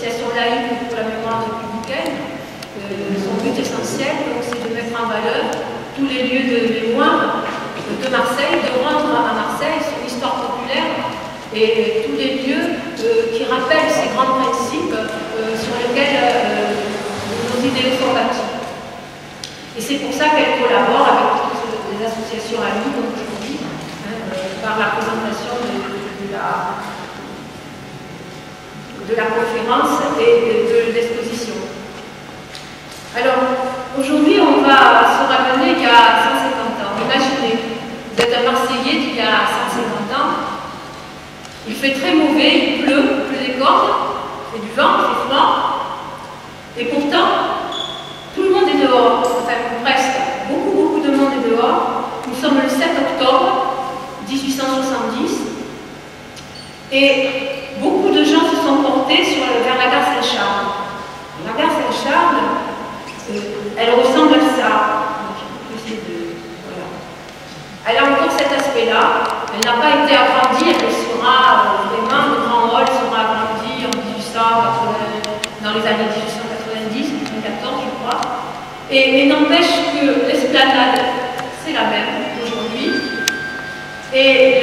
association laïque pour la mémoire républicaine. Son but essentiel, c'est de mettre en valeur tous les lieux de mémoire de Marseille, de rendre à Marseille son histoire populaire et tous les lieux qui rappellent ces grands principes sur lesquels nos idées sont bâties. Et c'est pour ça qu'elle collabore avec toutes les associations amies, comme je vous dis, par la présentation de la conférence et de l'exposition. Alors, aujourd'hui, on va se ramener il y a 150 ans. Imaginez, vous êtes un Marseillais d'il y a 150 ans, il fait très mauvais, il pleut des cordes, il fait du vent, il fait froid, et pourtant, tout le monde est dehors, enfin presque, beaucoup de monde est dehors. Nous sommes le 7 octobre 1870, et beaucoup de gens se sont portés vers la gare Saint-Charles. La gare Saint-Charles, elle ressemble à ça. Voilà. Elle a encore cet aspect-là. Elle n'a pas été agrandie, elle sera vraiment, le grand hall sera agrandi en 1880, dans les années 1890, 1914, je crois. Et n'empêche que l'esplanade, c'est la même aujourd'hui. Et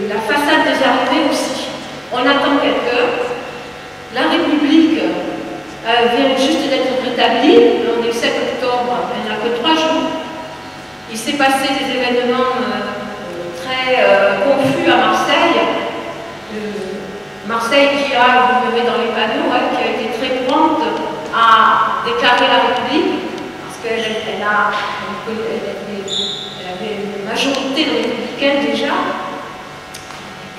la façade des arrivées aussi. On attend quelqu'un. La République vient juste d'être rétablie. On est le 7 octobre, elle n'a que 3 jours. Il s'est passé des événements très confus à Marseille. Marseille qui a, vous le verrez dans les panneaux, qui a été très prompte à déclarer la République, parce qu'elle avait une majorité républicaine déjà.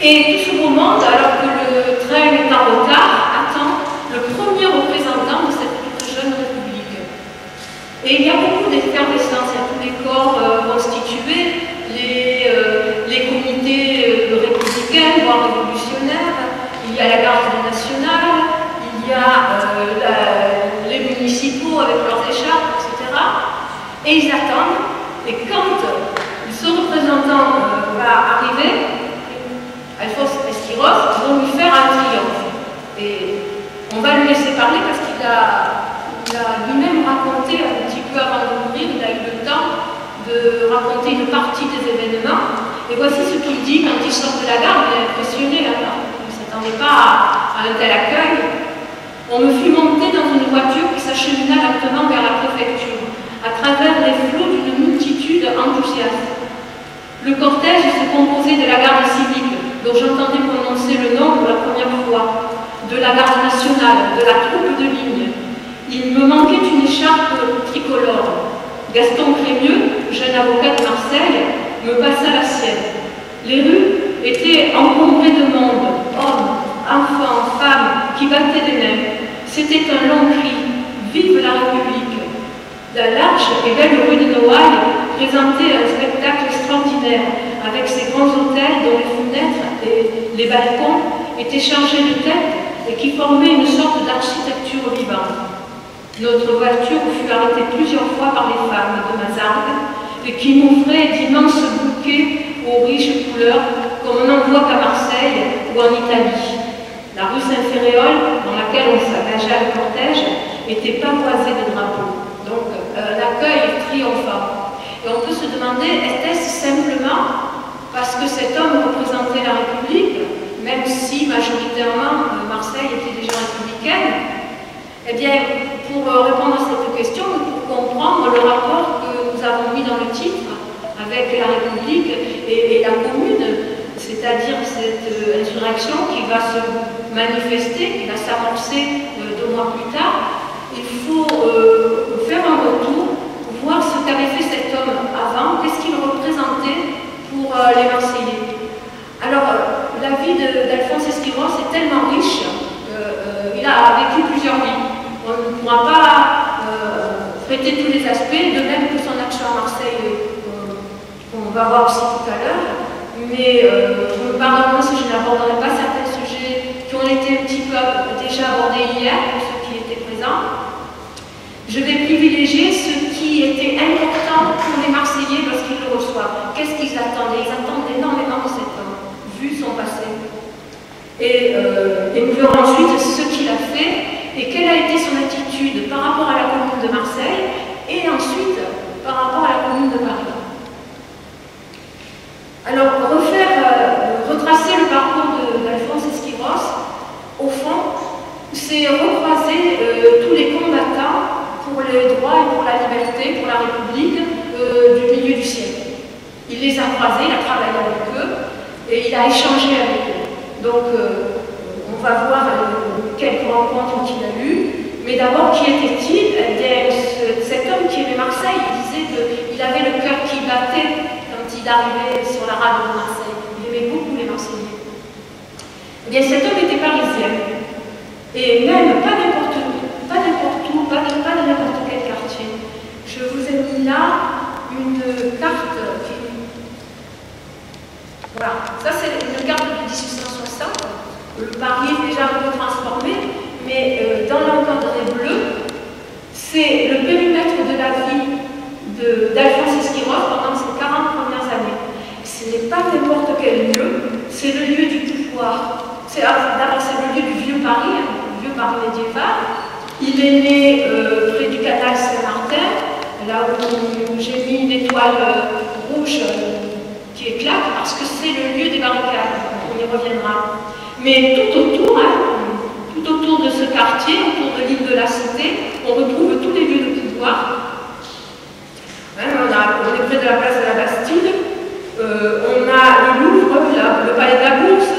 Et tout ce beau monde, alors que le train est en retard, attend le premier représentant de cette toute jeune République. Et il y a beaucoup d'effervescence, il y a tous les corps constitués, les comités républicains, voire révolutionnaires, il y a la garde nationale, il y a les municipaux avec leurs écharpes, etc. Et ils attendent, et quand ce représentant va arriver, Alphonse Esquiroz, vont lui faire un triomphe. Et on va lui laisser parler parce qu'il a lui-même raconté un petit peu avant de mourir, il a eu le temps de raconter une partie des événements. Et voici ce qu'il dit quand il sort de la gare. Il est impressionné là-bas. Il ne s'attendait pas à un tel accueil. On me fit monter dans une voiture qui s'achemina lentement vers la préfecture, à travers les flots d'une multitude enthousiaste. Le cortège se composait de la garde civique, dont j'entendais prononcer le nom pour la première fois, de la garde nationale, de la troupe de ligne. Il me manquait une écharpe tricolore. Gaston Crémieux, jeune avocat de Marseille, me passa la sienne. Les rues étaient encombrées de monde, hommes, enfants, femmes, qui battaient des mains. C'était un long cri, vive la République. La large et belle rue de Noailles présentait un spectacle extraordinaire, avec ses grands hôtels dont les fenêtres et les balcons étaient chargés de têtes et qui formaient une sorte d'architecture vivante. Notre voiture fut arrêtée plusieurs fois par les femmes de Mazargues et qui m'offraient d'immenses bouquets aux riches couleurs comme on n'en voit qu'à Marseille ou en Italie. La rue Saint-Ferréol, dans laquelle on s'engagea le cortège, était pavoisée de drapeaux. Donc l'accueil est triomphant. Et on peut se demander, était-ce simplement parce que cet homme représentait la République, même si majoritairement Marseille était déjà républicaine? Eh bien, pour répondre à cette question, pour comprendre le rapport que nous avons mis dans le titre avec la République et la Commune, c'est-à-dire cette insurrection qui va se manifester, qui va s'amorcer 2 mois plus tard, il faut faire un retour, voir ce qu'avait fait cet homme avant, qu'est-ce qu'il représentait pour les Marseillais. Alors, la vie d'Alphonse Esquiroz est tellement riche qu'il a vécu plusieurs vies. On ne pourra pas traiter tous les aspects, de même que son action à Marseille, qu'on va voir aussi tout à l'heure. Mais je me pardonne si je n'aborderai pas certains sujets qui ont été un petit peu déjà abordés hier, pour ceux qui étaient présents. Je vais privilégier ce qui était important pour les Marseillais parce qu'ils le reçoivent. Qu'est-ce qu'ils attendaient? Ils attendent énormément de cet homme, vu son passé. Et nous verrons ensuite ce qu'il a fait. Alors, retracer le parcours d'Alphonse Esquiros, au fond, c'est recroiser tous les combattants pour les droits et pour la liberté, pour la République du milieu du siècle. Il les a croisés, il a travaillé avec eux et il a échangé avec eux. Donc, on va voir quelques rencontres qu'il a eues. Mais d'abord, qui était-il? Cet homme qui aimait Marseille, il disait qu'il avait le cœur qui battait quand il arrivait sur la rade de Marseille. Il aimait beaucoup les Marseillais. Eh bien, cet homme était parisien. Et même pas n'importe où, pas dans n'importe quel quartier. Je vous ai mis là une carte qui... Voilà, ça c'est une carte de 1860. Le Paris est déjà un peu transformé, mais dans l'encadré bleu, c'est le périmètre de la vie d'Alphonse Esquiros pendant ses 40 premières années. Ce n'est pas n'importe quel lieu, c'est le lieu du pouvoir. D'abord, c'est le lieu du vieux Paris, le vieux Paris médiéval. Il est né près du canal Saint-Martin, là où j'ai mis une étoile rouge qui éclate, parce que c'est le lieu des barricades. On y reviendra. Mais tout autour de ce quartier, autour de l'île de la Cité, on retrouve tous les lieux de pouvoir. Hein, on est près de la place de la Bastille, on a le Louvre, le palais de la Bourse,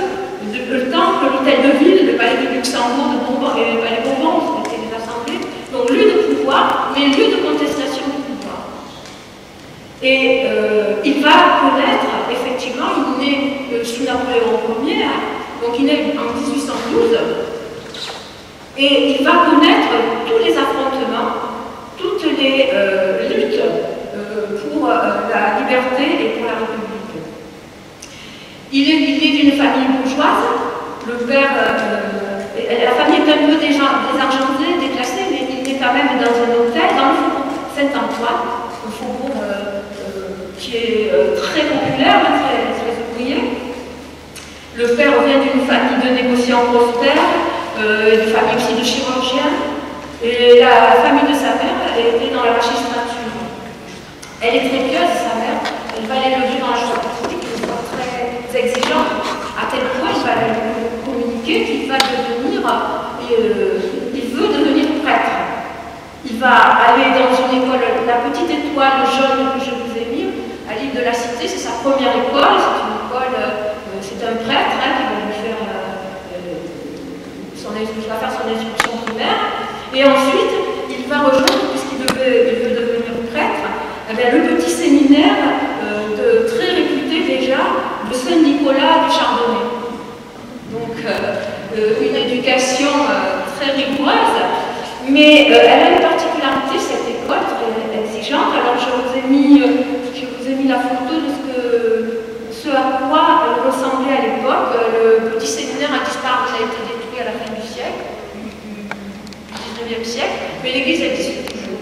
le Temple, l'hôtel de ville, le palais du Luxembourg, de Bourbon, et le palais Bourbon, c'était les assemblées. Donc lieu de pouvoir, mais lieu de contestation du pouvoir. Et il va connaître, effectivement, il naît sous Napoléon Ier, donc il naît en 1812, et il va connaître tous les affrontements, toutes les luttes pour la liberté et pour la République. Il est d'une famille bourgeoise. Le père, la famille est un peu désargentée, déclassée, mais il est quand même dans un hôtel, dans le faubourg Saint-Antoine, un faubourg qui est très populaire, très ouvrier. Le père vient d'une famille de négociants prospères, une famille aussi de chirurgiens, et la famille de sa mère était dans la magistrature. Elle est très pieuse, sa mère, elle va l'élever dans la joie politique, elle est très exigeante, à tel point il va lui communiquer qu'il va devenir, il veut devenir prêtre. Il va aller dans une école, la petite étoile jaune que je vous ai mis, à l'île de la Cité, c'est sa première école, c'est une école, c'est un prêtre qui va lui faire son instruction primaire, et ensuite il va rejoindre, puisqu'il veut devenir prêtre, le petit séminaire très réputé déjà de Saint-Nicolas du Chardonnay. Donc une éducation très rigoureuse, mais elle a une particularité, cette école, très exigeante. Alors je vous ai mis la photo de ce à quoi elle ressemblait à l'époque. Le petit séminaire a disparu, ça a été détruit à la fin du siècle, du 19e siècle, mais l'église existe toujours.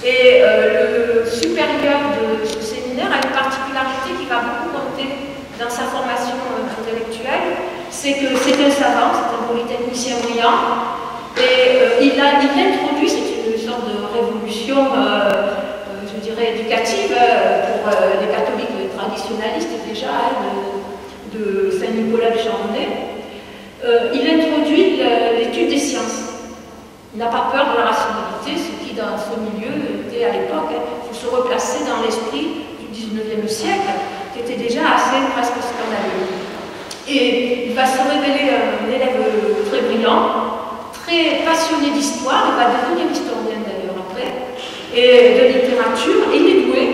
Et le supérieur de ce séminaire a une particularité qui va beaucoup compter dans sa formation intellectuelle, c'est que c'est un savant, c'est un polytechnicien brillant, et il introduit, c'est une sorte de révolution, je dirais, éducative pour les catholiques traditionnalistes déjà, de Saint-Nicolas du Chardonnay. Il introduit l'étude des sciences. Il n'a pas peur de la rationalité, ce qui dans ce milieu était à l'époque, il faut se replacer dans l'esprit du 19e siècle, qui était déjà assez presque scandaleux. Et il va se révéler un élève très brillant, très passionné d'histoire, il va devenir historien d'ailleurs après, et de littérature, et il est doué.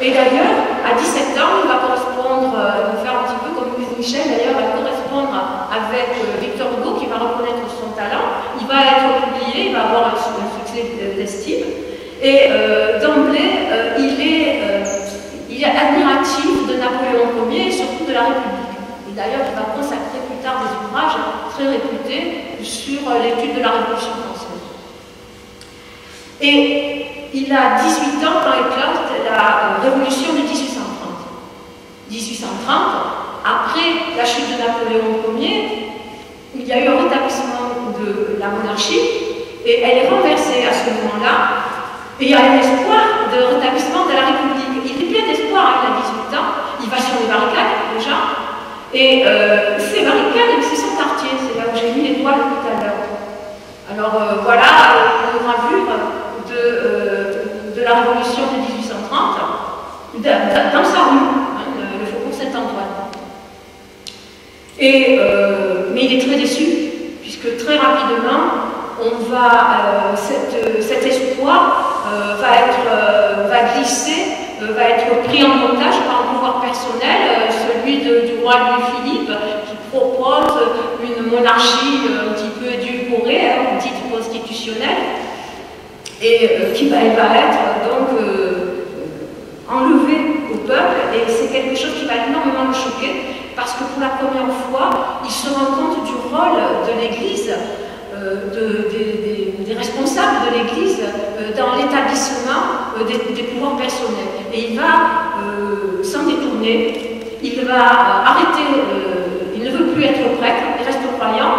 Et d'ailleurs, à 17 ans, il va correspondre, il va faire un petit peu comme Louise Michel d'ailleurs, il va correspondre avec Victor Hugo qui va reconnaître son talent, il va être publié, il va avoir un succès d'estime, et d'emblée, il est admiratif de Napoléon Ier et surtout de la République. Et d'ailleurs, il va consacrer plus tard des ouvrages très réputés sur l'étude de la Révolution française. Et il a 18 ans quand éclate la révolution de 1830. 1830, après la chute de Napoléon Ier, il y a eu un rétablissement de la monarchie et elle est renversée à ce moment-là. Et il y a un espoir de rétablissement de la République. Il est plein d'espoir, il a 18 ans, il Et ces barricades, c'est son quartier, c'est là où j'ai mis l'étoile tout à l'heure. Alors voilà une gravure de la Révolution de 1830 dans sa rue, hein, le faubourg Saint-Antoine. Mais il est très déçu, puisque très rapidement, cet espoir va glisser, va être pris en otage par un pouvoir personnel, celui du roi Louis-Philippe, qui propose une monarchie un petit peu édulcorée, hein, un titre constitutionnel, et qui va être donc enlevé au peuple, et c'est quelque chose qui va énormément le choquer, parce que pour la première fois, il se rend compte du rôle de l'Église, des responsables de l'Église dans l'établissement des pouvoirs personnels. Et il va s'en détourner, il va arrêter, il ne veut plus être prêtre, il reste croyant,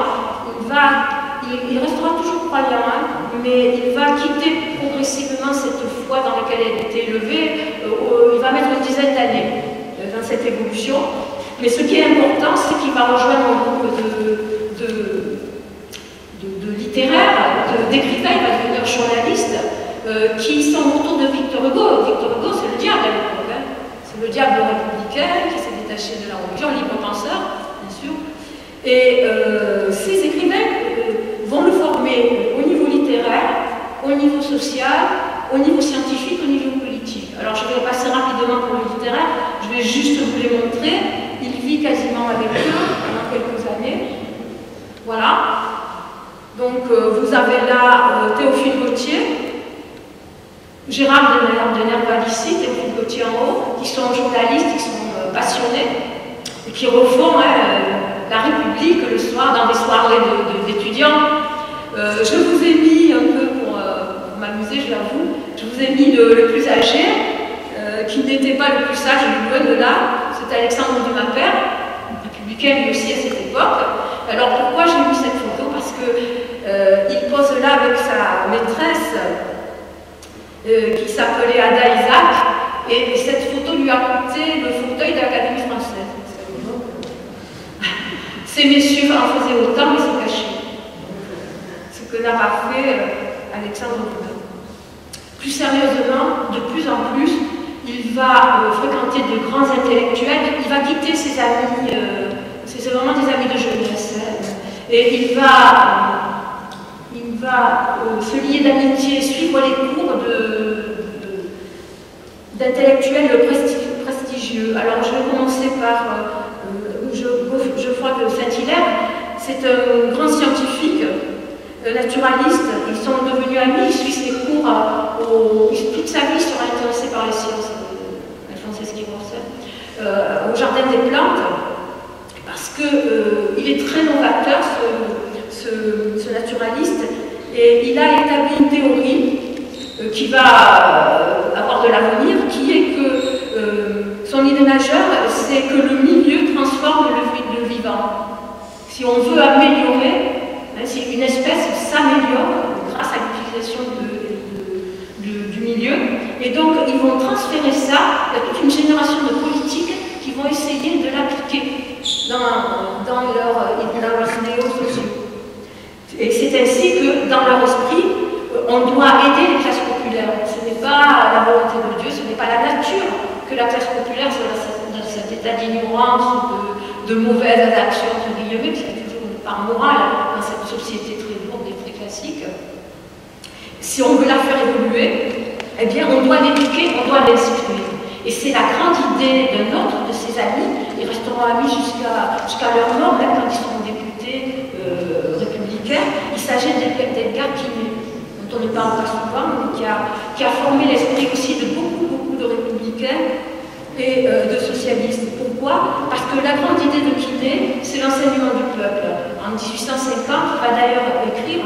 il restera toujours croyant, hein, mais il va quitter progressivement cette foi dans laquelle il a été élevé, il va mettre une dizaine d'années dans cette évolution. Mais ce qui est important, c'est qu'il va rejoindre un groupe de littéraires, d'écrivains, il va devenir journaliste, qui sont autour de Victor Hugo. Victor Hugo, c'est le diable à l'époque, hein. C'est le diable républicain qui s'est détaché de la religion, libre penseur, bien sûr. Et ces écrivains vont le former au niveau littéraire, au niveau social, au niveau scientifique, au niveau politique. Alors je vais passer rapidement pour le littéraire, je vais juste vous les montrer. Il vit quasiment avec eux pendant quelques années. Voilà. Donc vous avez là Théophile Gautier, Gérard de Nerval ici, Théophile Gautier en haut, qui sont journalistes, qui sont passionnés, et qui refont la République le soir dans des soirées d'étudiants. Je vous ai mis un peu pour m'amuser, je l'avoue, je vous ai mis le plus âgé, qui n'était pas le plus sage, loin de là, c'est Alexandre Dumas père, républicain lui aussi à cette époque. Alors pourquoi j'ai mis cette photo? Parce qu'il pose là avec sa maîtresse, qui s'appelait Ada Isaac, et cette photo lui a coûté le fauteuil de l'Académie française. Ces messieurs en faisaient autant, mais se cachaient. Ce que n'a pas fait Alexandre Dumas. Plus sérieusement, de plus en plus, il va fréquenter de grands intellectuels, il va quitter ses amis, c'est vraiment des amis de jeunesse, et il va se lier d'amitié, suivre les cours d'intellectuels prestigieux. Alors je vais commencer par Geoffroy de Saint-Hilaire, c'est un grand scientifique, naturaliste, ils sont devenus amis, ils suivent ses cours, toute sa vie il sera intéressé par les sciences, Alphonse Esquivel, au Jardin des Plantes, parce qu'il est très novateur, ce naturaliste, et il a établi une théorie qui va avoir de l'avenir, qui est que son idée majeure, c'est que le milieu transforme le vivant. Si on veut améliorer, si une espèce s'améliore grâce à l'utilisation du milieu, et donc ils vont transférer ça, il y a toute une génération de politiques qui vont essayer de l'appliquer dans leurs idéaux sociaux. Et c'est ainsi que dans leur esprit, on doit aider les classes populaires. Ce n'est pas la volonté de Dieu, ce n'est pas la nature que la classe populaire soit dans cet état d'ignorance ou de mauvaise action, entre guillemets, qui est toujours une part morale dans cette société très lourde et très classique. Si on veut la faire évoluer, eh bien on doit l'éduquer, on doit l'instruire. Et c'est la grande idée d'un autre de ses amis, ils resteront amis jusqu'à leur mort, même quand ils seront députés républicains. Il s'agit d'Edgar Quinet, dont on ne parle pas souvent, mais qui a formé l'esprit aussi de beaucoup de républicains et de socialistes. Pourquoi? Parce que la grande idée de Quinet, c'est l'enseignement du peuple. En 1850, il va d'ailleurs écrire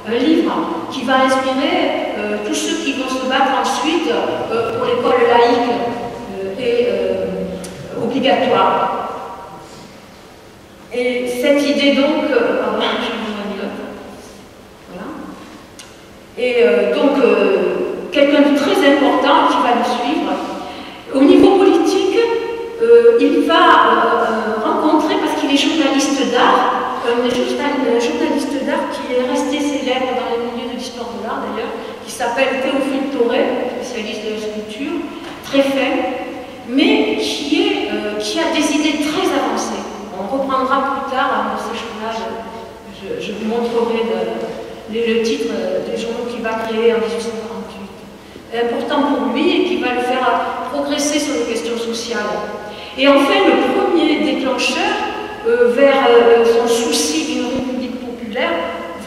un livre qui va inspirer tous ceux qui vont se battre ensuite pour l'école laïque et obligatoire. Et cette idée donc, pardon, je vous ai mis l'autre. Voilà. Et donc, quelqu'un de très important qui va nous suivre. Au niveau politique, il va rencontrer, les journalistes d'art, un journaliste d'art qui est resté célèbre dans les milieux de l'histoire de l'art d'ailleurs, qui s'appelle Théophile Thoré, spécialiste de la sculpture, très faible, mais qui a des idées très avancées. On reprendra plus tard à ces journaux, je vous montrerai le titre des journaux qu'il va créer en 1848. Important pour lui et qui va le faire progresser sur les questions sociales. Et enfin, le premier déclencheur vers son souci d'une république populaire,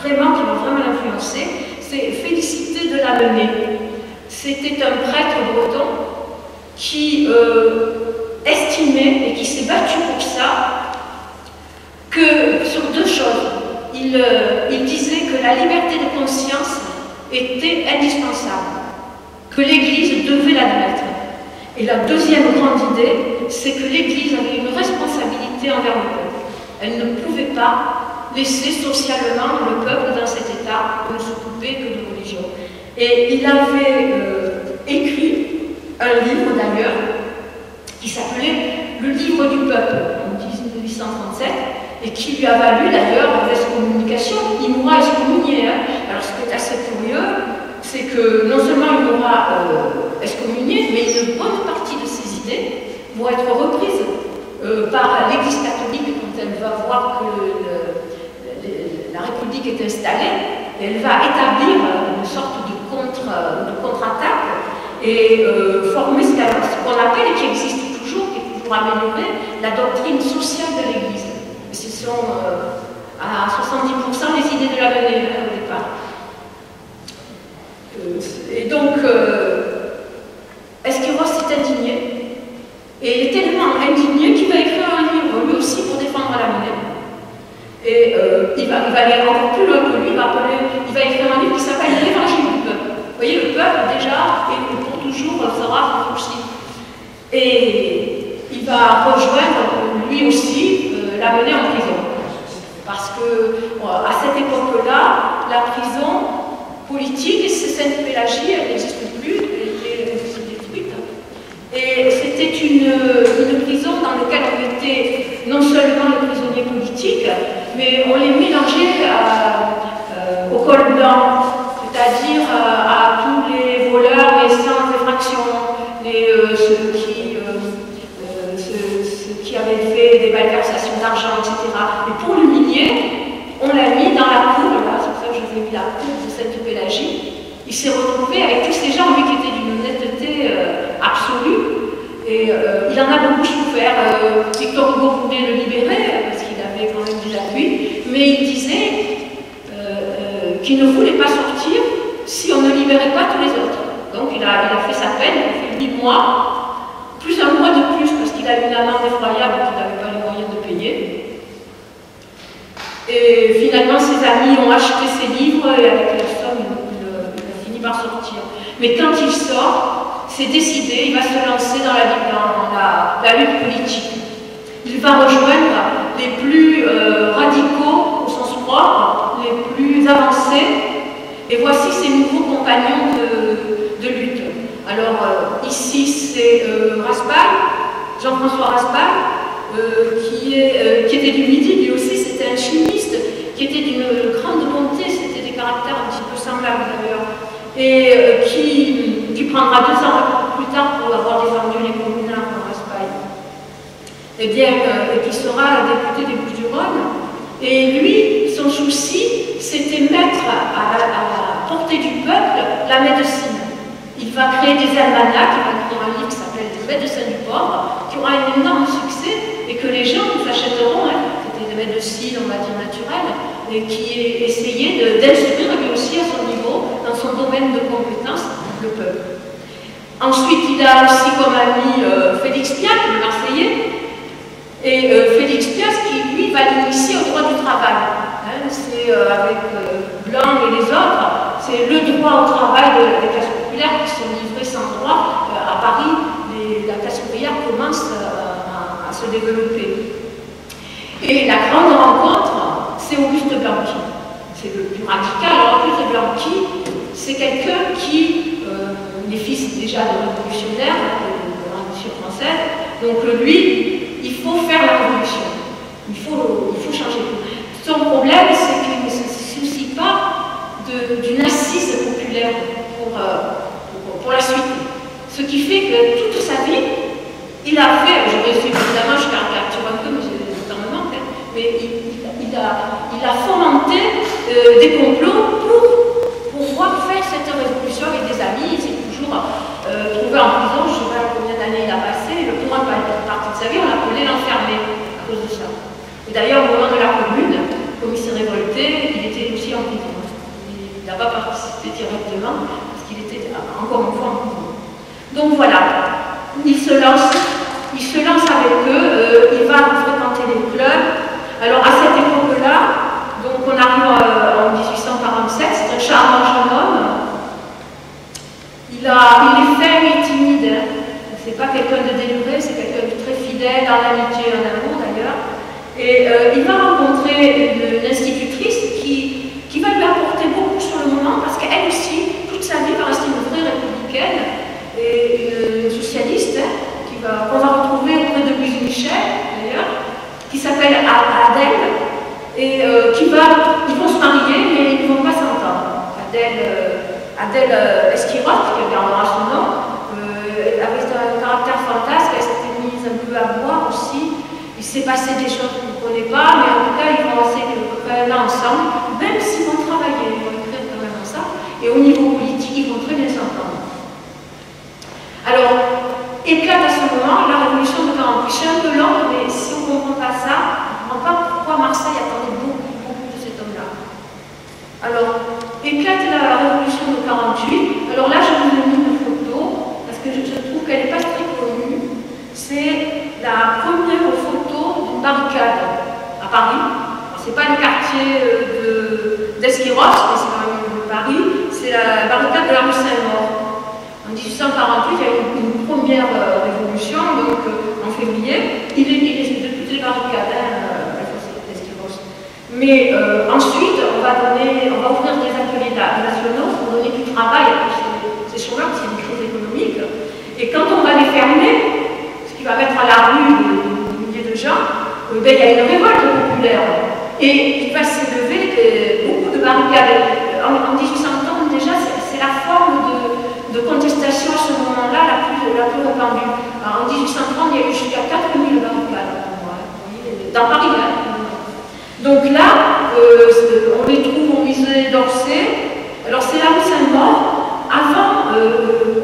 vraiment, qui m'a vraiment influencé, c'est Félicité de Lamennais. C'était un prêtre breton qui estimait, et qui s'est battu pour ça, que sur deux choses. Il disait que la liberté de conscience était indispensable, que l'Église devait l'admettre. Et la deuxième grande idée, c'est que l'Église avait une responsabilité envers le peuple. Elle ne pouvait pas laisser socialement le peuple dans cet état où ne s'occupait que de religion. Et il avait écrit un livre d'ailleurs, qui s'appelait Le Livre du Peuple, en 1837, et qui lui a valu d'ailleurs l'excommunication. Il mourra excommunié. Hein. Alors ce qui est assez curieux, c'est que non seulement il mourra excommunié, mais une bonne partie de ses idées vont être reprises par l'Église catholique quand elle va voir que la République est installée. Elle va établir une sorte de contre-attaque et former ce qu'on appelle, et qui existe toujours, qui est toujours améliorée, la doctrine sociale de l'Église. Ce sont à 70% les idées de Lamennais au départ. Et donc, Esquirros s'est indigné, et il est tellement indigné qu'il va écrire un livre, lui aussi, pour défendre Lamennais. Et il va aller encore plus loin que lui, il va écrire un livre qui s'appelle L'Évangile du peuple. Vous voyez, le peuple, déjà, et pour toujours, sera aussi. Et il va rejoindre, lui aussi, Lamennais en prison. Parce que, à cette époque-là, la prison politique, c'est Sainte-Pélagie, elle n'existe plus, elle était détruite. Et c'était une prison dans laquelle on mettait non seulement les prisonniers politiques, mais on les mélangeait au col blanc, c'est-à-dire à tous les voleurs et sans effraction, ceux qui avaient fait des malversations d'argent, etc. Et pour l'humilier, on l'a mis dans la cour, là, c'est pour ça que je vous ai mis la cour de Sainte-Pélagie. Il s'est retrouvé avec tous ces gens, lui, qui étaient d'une honnêteté absolue. Et il en a beaucoup souffert. Victor Hugo voulait le libérer, parce qu'il avait quand même des appuis, mais il disait qu'il ne voulait pas sortir si on ne libérait pas tous les autres. Donc il a fait sa peine, il a fait 8 mois, plus un mois de plus, parce qu'il a eu une amende effroyable qu'il n'avait pas les moyens de payer. Et finalement, ses amis ont acheté ses livres, et avec la somme, il a fini par sortir. Mais quand il sort, c'est décidé, il va se lancer dans la lutte politique. Il va rejoindre les plus radicaux au sens propre, les plus avancés, et voici ses nouveaux compagnons de lutte. Alors ici c'est Raspail, Jean-François Raspail, qui était du Midi, lui aussi c'était un chimiste, qui était d'une grande bonté, c'était des caractères un petit peu semblables d'ailleurs, et qui prendra 2 ans plus tard pour avoir défendu les communards en Raspail. Et bien, et qui sera député des Bouches-du-Rhône. Et lui, son souci, c'était mettre à la portée du peuple la médecine. Il va créer des almanachs, il va créer un livre qui s'appelle Les médecins du pauvre, qui aura un énorme succès et que les gens nous achèteront. C'était des médecines, on va dire, naturelles, et qui essayait d'instruire lui aussi à son niveau, dans son domaine de compétence, le peuple. Ensuite, il a aussi comme ami Félix Piat, le Marseillais, et Félix Piat qui, lui, va l'initier au droit du travail. Hein, c'est avec Blanc et les autres, c'est le droit au travail des classes populaires qui sont livrées sans droit. À Paris, la classe ouvrière commence à se développer. Et la grande rencontre, c'est Auguste Blanqui. C'est le plus radical. Alors, Auguste Blanqui, c'est quelqu'un qui est fils déjà de révolutionnaires, de la Révolution française. Donc lui, il faut faire la révolution. Il faut pour la suite. Ce qui fait que toute sa vie, il a fait, je vais évidemment, je caricature un peu, mais le temps me manque, hein, mais il a fomenté des complots pour pouvoir faire cette révolution avec des amis. Il s'est toujours trouvé en prison, je ne sais pas combien d'années il a passé, le plus grande partie de sa vie, on l'appelait l'enfermé à cause de ça. Et d'ailleurs, au moment de la commune, comme il s'est révolté, il était aussi en prison. Il n'a pas participé directement, parce qu'il était encore une fois en prison. Donc voilà, il se lance avec eux, il va fréquenter les clubs. Alors à cette époque-là, donc on arrive en 1847, c'est un charmant jeune homme. Il est faible et timide, hein. C'est pas quelqu'un de déluré, c'est quelqu'un de très fidèle, en amitié, en amour d'ailleurs. Et il va rencontrer une institutrice qui va lui apporter beaucoup sur le moment, parce qu'elle aussi, toute sa vie, va rester une vraie républicaine et une socialiste, hein, qu'on va retrouver auprès de Louise Michel, d'ailleurs, qui s'appelle Adèle, et ils vont se marier, mais ils ne vont pas s'entendre. Adèle Esquirotte, qui gardera son nom, avait un caractère fantasque, elle s'était mise un peu à boire aussi. Il s'est passé des choses qu'on ne connaît pas, mais en tout cas, ils vont rester quand même ensemble, même s'ils vont travailler, ils vont écrire quand même ensemble, et au niveau politique, ils vont très bien s'entendre. Alors, éclate à ce moment la révolution de 48. Je suis un peu lente, mais si on ne comprend pas ça, on ne comprend pas pourquoi Marseille attendait beaucoup de cet homme-là. Alors, éclate la révolution de 48. Alors là, je vous ai mis une photo, parce que je trouve qu'elle n'est pas très connue. C'est la première photo d'une barricade à Paris. Ce n'est pas le quartier d'Esquiroche, mais c'est quand même Paris. C'est la barricade de la rue Saint-Maur. En 1848, il y a eu une première révolution, donc en février. Il est de toutes les barricades, d'Esquiroche. Mais ensuite, on va ouvrir des ateliers nationaux pour donner du travail à ces chômeurs, c'est une crise économique. Et quand on va les fermer, ce qui va mettre à la rue des milliers de gens, il y a une révolte populaire. Et il va s'élever beaucoup de barricades. En 1830, déjà, c'est la forme de contestation à ce moment-là la plus répandue. Alors, en 1830, il y a eu jusqu'à 4000 barricades dans Paris. Hein. Donc là, on les trouve au musée d'Orsay. Alors c'est la rue Saint-Maur. Avant,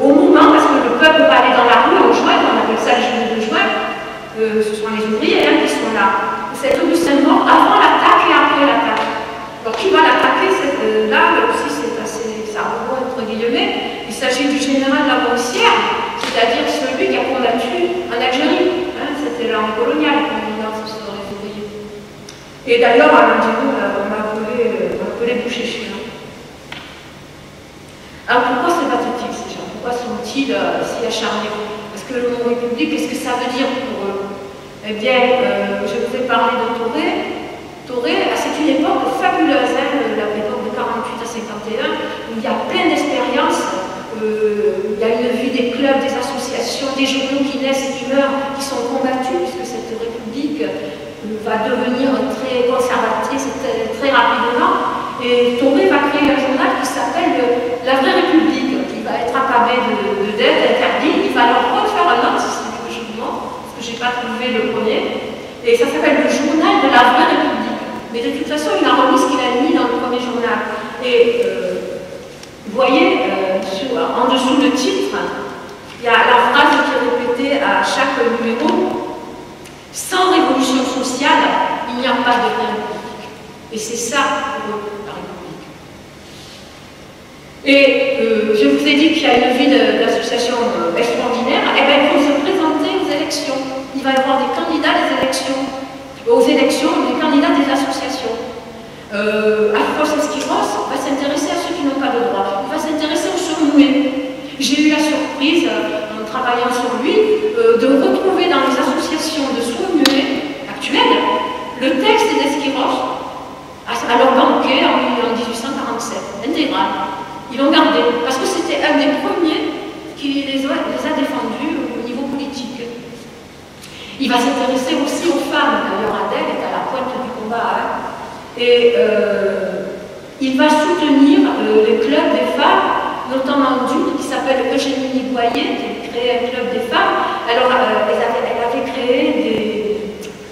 au moment, parce que le peuple va aller dans la rue en juin, on appelle ça le journée de juin, ce sont les ouvriers hein, qui sont là. Cette rue Saint-Maur, avant l'attaque et après l'attaque. Alors qui va l'attaquer là aussi c'est assez sardois entre guillemets. Il s'agit du général Lavoisière, c'est-à-dire celui qui a combattu en Algérie. Hein, c'était l'armée coloniale qui sur les ouvriers. Et d'ailleurs, à Londres, on m'a appelé Boucher-Chien. Alors pourquoi c'est pathétique ces gens? Pourquoi sont-ils si acharnés? Parce que le mot république, qu'est-ce que ça veut dire pour eux? Eh bien, je vous ai parlé de Thoré. Thoré, c'est une époque fabuleuse, hein, l'époque de 48 à 51, où il y a plein d'expériences. Il y a une vue des clubs, des associations, des journaux qui naissent et qui meurent, qui sont combattus, puisque cette république va devenir très conservatrice très rapidement. Et Thoré va créer un journal qui s'appelle La Vraie République, qui va être accabé de dettes, interdit. Il va leur refaire un autre, si c'est ce que je vous montre, parce que je n'ai pas trouvé le premier. Et ça s'appelle le Journal de la Vraie République. Mais de toute façon, il a remis ce qu'il a mis dans le premier journal. Et vous voyez, en dessous le titre, il y a la phrase qui est répétée à chaque numéro. Sans révolution sociale, il n'y a pas de vraie République. Et c'est ça pour eux, la République. Et je vous ai dit qu'il y a une vie d'association extraordinaire. Et bien, il faut se présenter aux élections. Il va y avoir des candidats aux élections, des candidats des associations. Alphonse Esquiroche va s'intéresser à ceux qui n'ont pas de droit. Il va s'intéresser aux sourds-muets. J'ai eu la surprise, en travaillant sur lui, de retrouver dans les associations de sourds-muets actuelles le texte d'Esquiroche à leur banquet en 1847, intégral. Ils l'ont gardé, parce que c'était un des premiers qui les a défendus au niveau politique. Il va s'intéresser aussi aux femmes, d'ailleurs Adèle est à la pointe du combat. Hein. Et il va soutenir les clubs des femmes notamment d'une qui s'appelle Eugénie Boyer, qui a créé un club des femmes. Alors, elle avait créé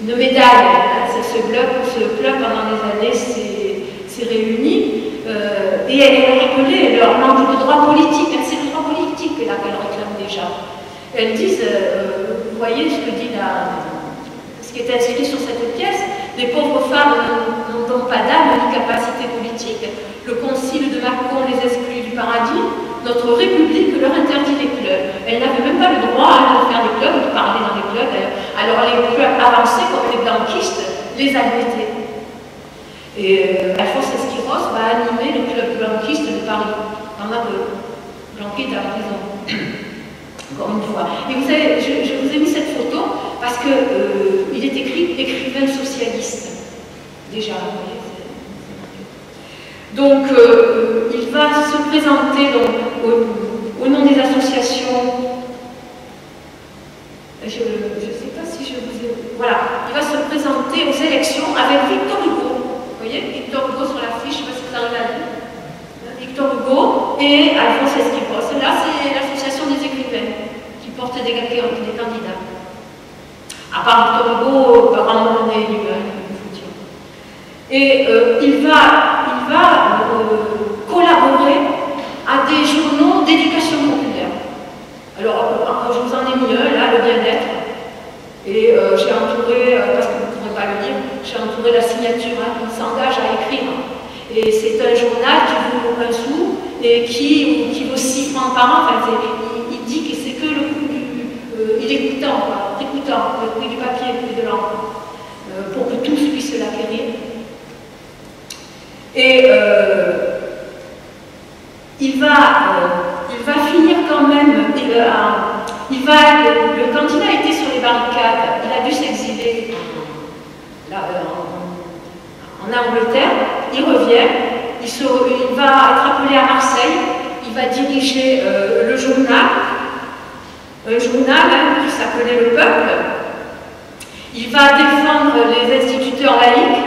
une médaille. Hein, ce club, pendant des années, s'est réuni. Et elle rappelait leur manque de droit politique. Hein, c'est le droit politique qu'elle réclame déjà. Elles disent, vous voyez ce que dit ce qui est inscrit sur cette pièce, les pauvres femmes n'ont donc pas d'âme ni capacité politique. Le concile de Macron les exclut du paradis. Notre République leur interdit les clubs. Elles n'avaient même pas le droit de faire des clubs, de parler dans les clubs. Alors les clubs avancés, comme les blanquistes, les admettaient. Et Alphonse Esquiros va animer le club blanquiste de Paris, pendant que Blanquet est à la prison. Encore une fois. Et vous savez, je vous ai mis cette photo parce qu'il est écrit écrivain socialiste. Déjà, vous voyez. Donc, il va se présenter donc, au nom des associations. Je ne sais pas si je vous ai... Voilà, il va se présenter aux élections avec Victor Hugo. Vous voyez, Victor Hugo sur l'affiche, parce que ça arrive à lui. Victor Hugo et Alphonse Esquiros. Là, c'est l'association des écrivains qui porte des candidats. À part Victor Hugo, par un moment donné, il faut dire. Et il va collaborer à des journaux d'éducation populaire. Alors, je vous en ai mis un, là, le bien-être. Et j'ai entouré, parce que vous ne pourrez pas le lire, j'ai entouré la signature, hein, qui s'engage à écrire. Et c'est un journal qui vaut un sou et qui vaut 6 francs par an. Enfin, il dit que c'est que le coût il est coûtant, le prix du papier, le prix de l'encre, pour que tous puissent l'acquérir. Et il va finir quand même, le candidat était sur les barricades, il a dû s'exiler en Angleterre, il revient, il va être appelé à Marseille, il va diriger le journal, un journal hein, qui s'appelait Le Peuple. Il va défendre les instituteurs laïcs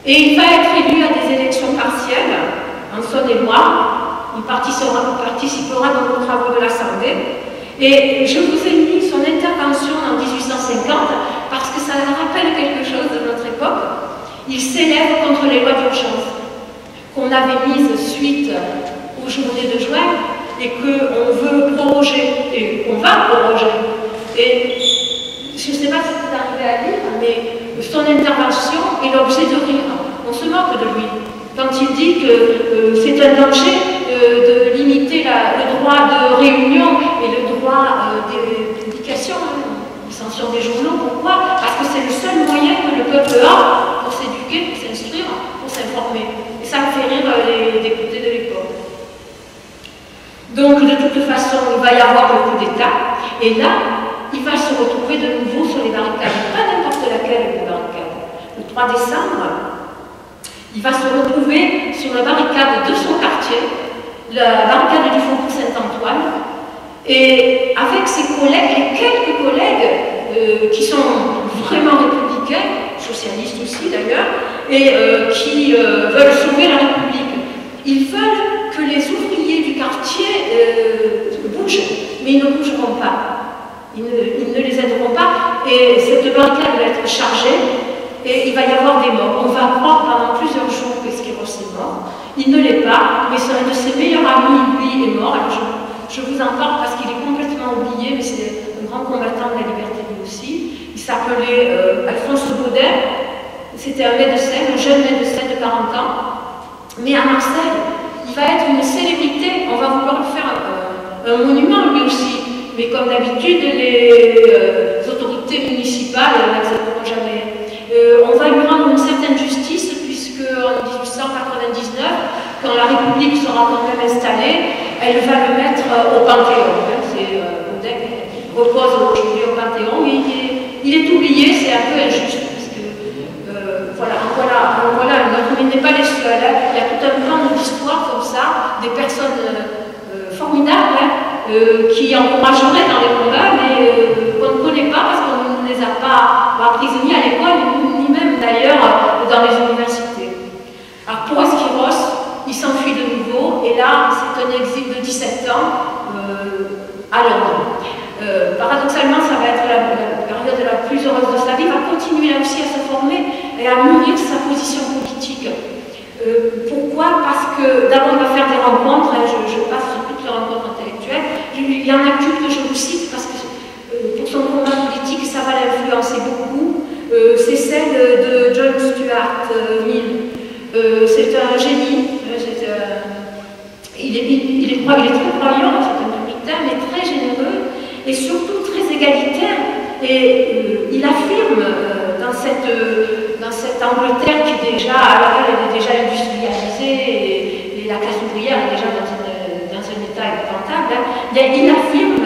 et il va être élu à des élections partielles en Saône-et-Loire. Il participera dans les travaux de l'Assemblée. Et je vous ai mis son intervention en 1850 parce que ça rappelle quelque chose de notre époque. Il s'élève contre les lois d'urgence qu'on avait mises suite aux journées de juin et qu'on veut proroger, et qu'on va proroger. Et je ne sais pas si vous arrivez à lire, mais son intervention est l'objet de rire. On se moque de lui. Quand il dit que c'est un danger de limiter le droit de réunion et le droit d'éducation, l'extension des journaux. Pourquoi? Parce que c'est le seul moyen que le peuple a pour s'éduquer, pour s'instruire, pour s'informer. Et ça me fait rire les députés de l'époque. Donc, de toute façon, il va y avoir le coup d'État. Et là, il va se retrouver de nouveau sur les barricades. Pas n'importe laquelle des barricades. Le 3 décembre, il va se retrouver sur la barricade de son quartier, la barricade du Faubourg Saint-Antoine, et avec ses collègues, les quelques collègues qui sont vraiment républicains, socialistes aussi d'ailleurs, et qui veulent sauver la République. Ils veulent que les ouvriers du quartier bougent, mais ils ne bougeront pas. Ils ne les aideront pas, et cette barricade va être chargée, et il va y avoir des morts. On va croire pendant plusieurs jours qu'Esquiros est mort. Il ne l'est pas, mais un de ses meilleurs amis, lui, est mort. Alors je vous en parle parce qu'il est complètement oublié, mais c'est un grand combattant de la liberté lui aussi. Il s'appelait Alphonse Baudin. C'était un médecin, un jeune médecin de 40 ans. Mais à Marseille, il va être une célébrité. On va vouloir lui faire un monument, lui aussi. Mais comme d'habitude, les autorités municipales n'accepteront jamais. On va lui rendre une certaine justice, puisque en 1899, quand la République sera quand même installée, elle va le mettre au Panthéon. C'est Baudin qui repose aujourd'hui au Panthéon, mais il est oublié, c'est un peu injuste, parce que voilà un autre, mais il n'est pas les seuls. Hein. Il y a tout un plan d'histoire comme ça, des personnes formidables qui encourageraient dans les combats, mais qu'on ne connaît pas parce qu'on ne les a pas appris ni à l'école, ni même d'ailleurs dans les universités. Alors pour Esquiros, il il s'enfuit de nouveau, et là, c'est un exil de 17 ans à Londres. Paradoxalement, ça va être la période la plus heureuse de sa vie, il va continuer là aussi à se former et à mûrir sa position politique. Pourquoi? Parce que d'abord, il va faire des rencontres, hein, je passe sur toutes les rencontres intellectuelles. Il y en a qu'une que je vous cite parce que pour son combat politique, ça va l'influencer beaucoup. C'est celle de John Stuart Mill. C'est un génie, il est très croyant, c'est un puritain, mais très généreux et surtout très égalitaire. Et il affirme dans cette Angleterre qui déjà, alors elle est déjà industrialisée et la classe ouvrière est déjà dans un état épouvantable, hein, il affirme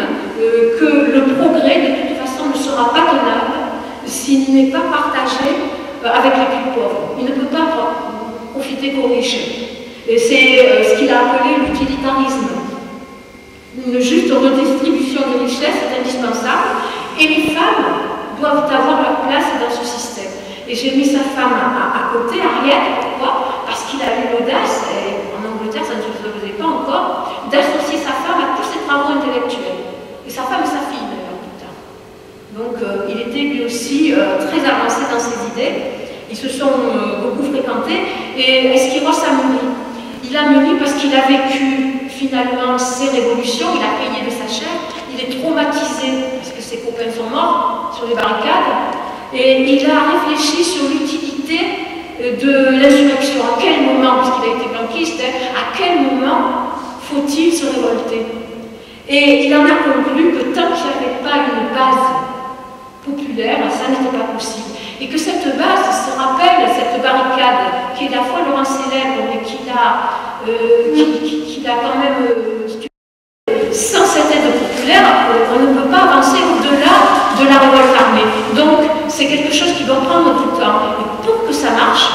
que le progrès de toute façon ne sera pas tenable s'il n'est pas partagé avec les plus pauvres. Il ne peut pas profiter qu'aux riches. Et c'est ce qu'il a appelé l'utilitarisme. Une juste redistribution des richesses est indispensable et les femmes doivent avoir leur place dans ce système. Et j'ai mis sa femme à côté, Harriet, pourquoi? Parce qu'il a eu l'audace, et en Angleterre ça ne se faisait pas encore, d'associer sa femme à tous ses travaux intellectuels. Et sa femme et sa fille d'ailleurs plus tard. Donc il était lui aussi très avancé dans ses idées. Ils se sont beaucoup fréquentés et Esquiros a mûri. Il a mûri parce qu'il a vécu finalement ces révolutions, il a payé de sa chair, il est traumatisé parce que ses copains sont morts sur les barricades et il a réfléchi sur l'utilité de l'insurrection. À quel moment, puisqu'il a été blanquiste, à quel moment faut-il se révolter? Et il en a conclu que tant qu'il n'y avait pas une base populaire, ça n'était pas possible. Et que cette base se rappelle, cette barricade, qui est à la fois le rang célèbre, mais qu'il a quand même sans cette aide populaire, on ne peut pas avancer au-delà de la révolte armée. Donc, c'est quelque chose qui doit prendre du temps. Et pour que ça marche,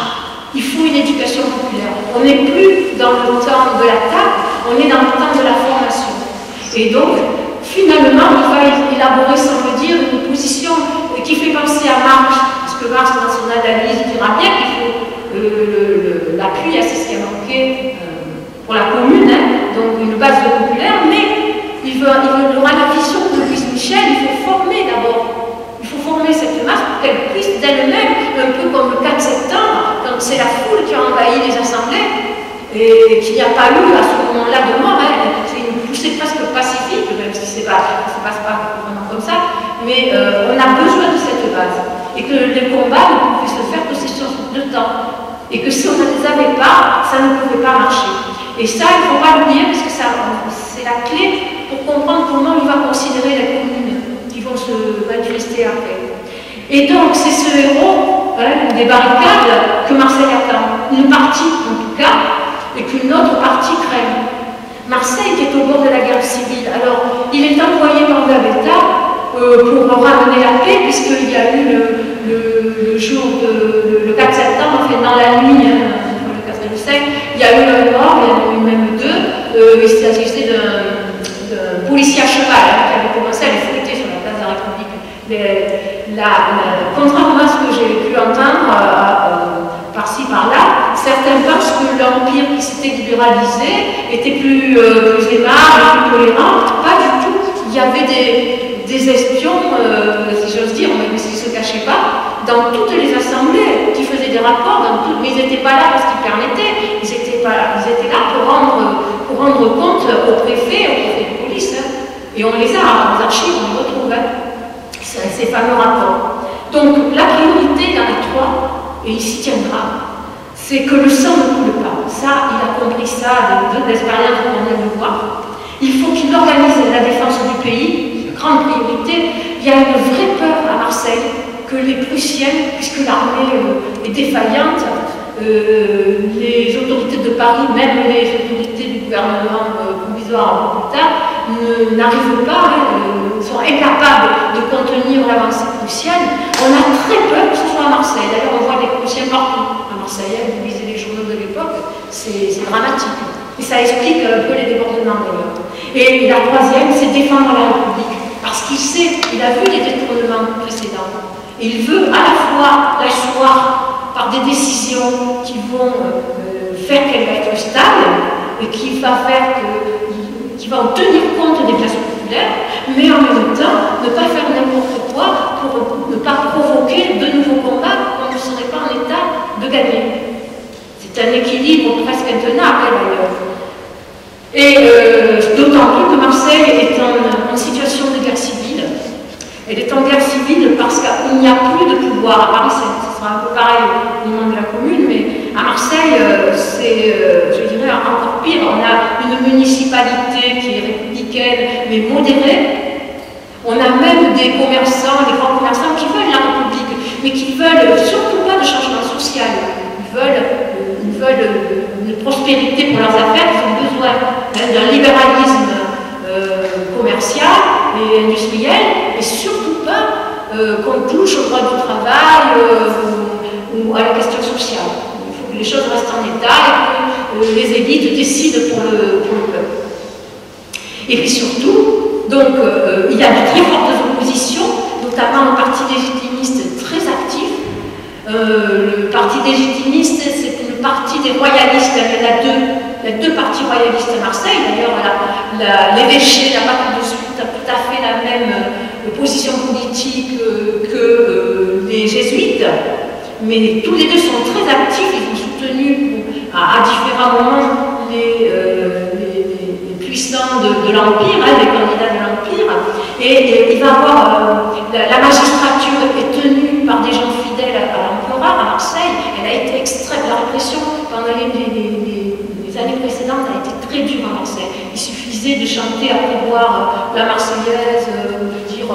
il faut une éducation populaire. On n'est plus dans le temps de l'attaque, on est dans le temps de la formation. Et donc, finalement, il va élaborer, sans le dire, une position qui fait penser à Marx, parce que Marx, dans son analyse, dira bien qu'il faut l'appui, c'est ce qui a manqué pour la commune, hein, donc une base populaire, mais il aura la vision de Louise Michel, il faut former d'abord. Il faut former cette masse pour qu'elle puisse d'elle-même, un peu comme le 4 septembre, quand c'est la foule qui a envahi les assemblées, et qu'il n'y a pas eu à ce moment-là de mort, hein, c'est une poussée presque pacifique, même si ça ne se passe pas vraiment comme ça, mais on a besoin de cette base. Et que les combats ne pouvaient se faire que sur le temps. Et que si on ne les avait pas, ça ne pouvait pas marcher. Et ça, il ne faut pas l'oublier parce que c'est la clé pour comprendre comment il va considérer les communes qui vont se manifester après. Et donc, c'est ce héros des barricades que Marseille attend. Une partie, en tout cas, et qu'une autre partie craigne. Marseille qui est au bord de la guerre civile. Alors, il est envoyé par Gambetta pour ramener la paix, puisqu'il y a eu le jour le 4 septembre, enfin dans la nuit, le 4 et le 5, il y a eu un mort, il y en a eu même deux. Il s'agissait d'un policier à cheval qui avait commencé à les fouetter sur la place de la République. Contrairement à ce que j'ai pu entendre par-ci par-là, certains pensent que l'Empire qui s'était libéralisé était plus aimable, plus tolérant. Pas du tout. Il y avait des espions, si j'ose dire, même s'ils ne se cachaient pas, dans toutes les assemblées qui faisaient des rapports, mais ils n'étaient pas là parce qu'ils permettaient, ils étaient là pour rendre compte au préfet de police. Hein. Et on les a, aux archives, on les retrouve, ces fameux rapports. Donc la priorité, il y en a trois, et il s'y tiendra, c'est que le sang ne coule pas. Ça, il a compris ça de l'expérience qu'on vient de voir. Il faut qu'il organise la défense du pays, grande priorité. Il y a une vraie peur à Marseille que les Prussiens, puisque l'armée est défaillante, les autorités de Paris, même les autorités du gouvernement provisoire un peu plus tard, n'arrivent pas, sont incapables de contenir l'avancée prussienne. On a très peur que ce soit à Marseille. D'ailleurs, on voit des Prussiens partout. À Marseille, vous lisez les journaux de l'époque, c'est dramatique. Et ça explique un peu les débordements d'ailleurs. Et la troisième, c'est défendre la République. Parce qu'il sait, il a vu les détournements précédents. Et il veut à la fois l'asseoir par des décisions qui vont faire qu'elle va être stable et qui va en tenir compte des classes populaires, mais en même temps ne pas faire n'importe quoi pour ne pas provoquer de nouveaux combats qu'on ne serait pas en état de gagner. C'est un équilibre presque intenable d'ailleurs. Et d'autant plus que Marseille est en situation de guerre civile. Elle est en guerre civile parce qu'il n'y a plus de pouvoir. À Paris, ce sera un peu pareil au niveau de la commune, mais à Marseille, c'est, je dirais, encore pire. On a une municipalité qui est républicaine, mais modérée. On a même des commerçants, des grands commerçants qui veulent la République, mais qui veulent surtout pas de changement social. Ils veulent une prospérité pour leurs affaires, ils ont besoin d'un libéralisme commercial et industriel, et surtout pas qu'on touche au droit du travail ou à la question sociale. Il faut que les choses restent en état et que les élites décident pour le peuple. Et puis surtout, donc, il y a de très fortes oppositions, notamment un parti légitimiste très actif. Le parti légitimiste, c'est une partie des royalistes. Il y a deux partis royalistes à Marseille. D'ailleurs, l'évêché n'a pas tout de suite tout à fait la même position politique que les jésuites, mais tous les deux sont très actifs. Ils ont soutenu à différents moments les puissants de l'Empire, les candidats de l'Empire. Et il va avoir la magistrature est tenue par des gens fidèles à l'empereur à Marseille. Elle a été extraite. La répression pendant les années précédentes a été très dure à Marseille. Il suffisait de chanter après boire la Marseillaise, de dire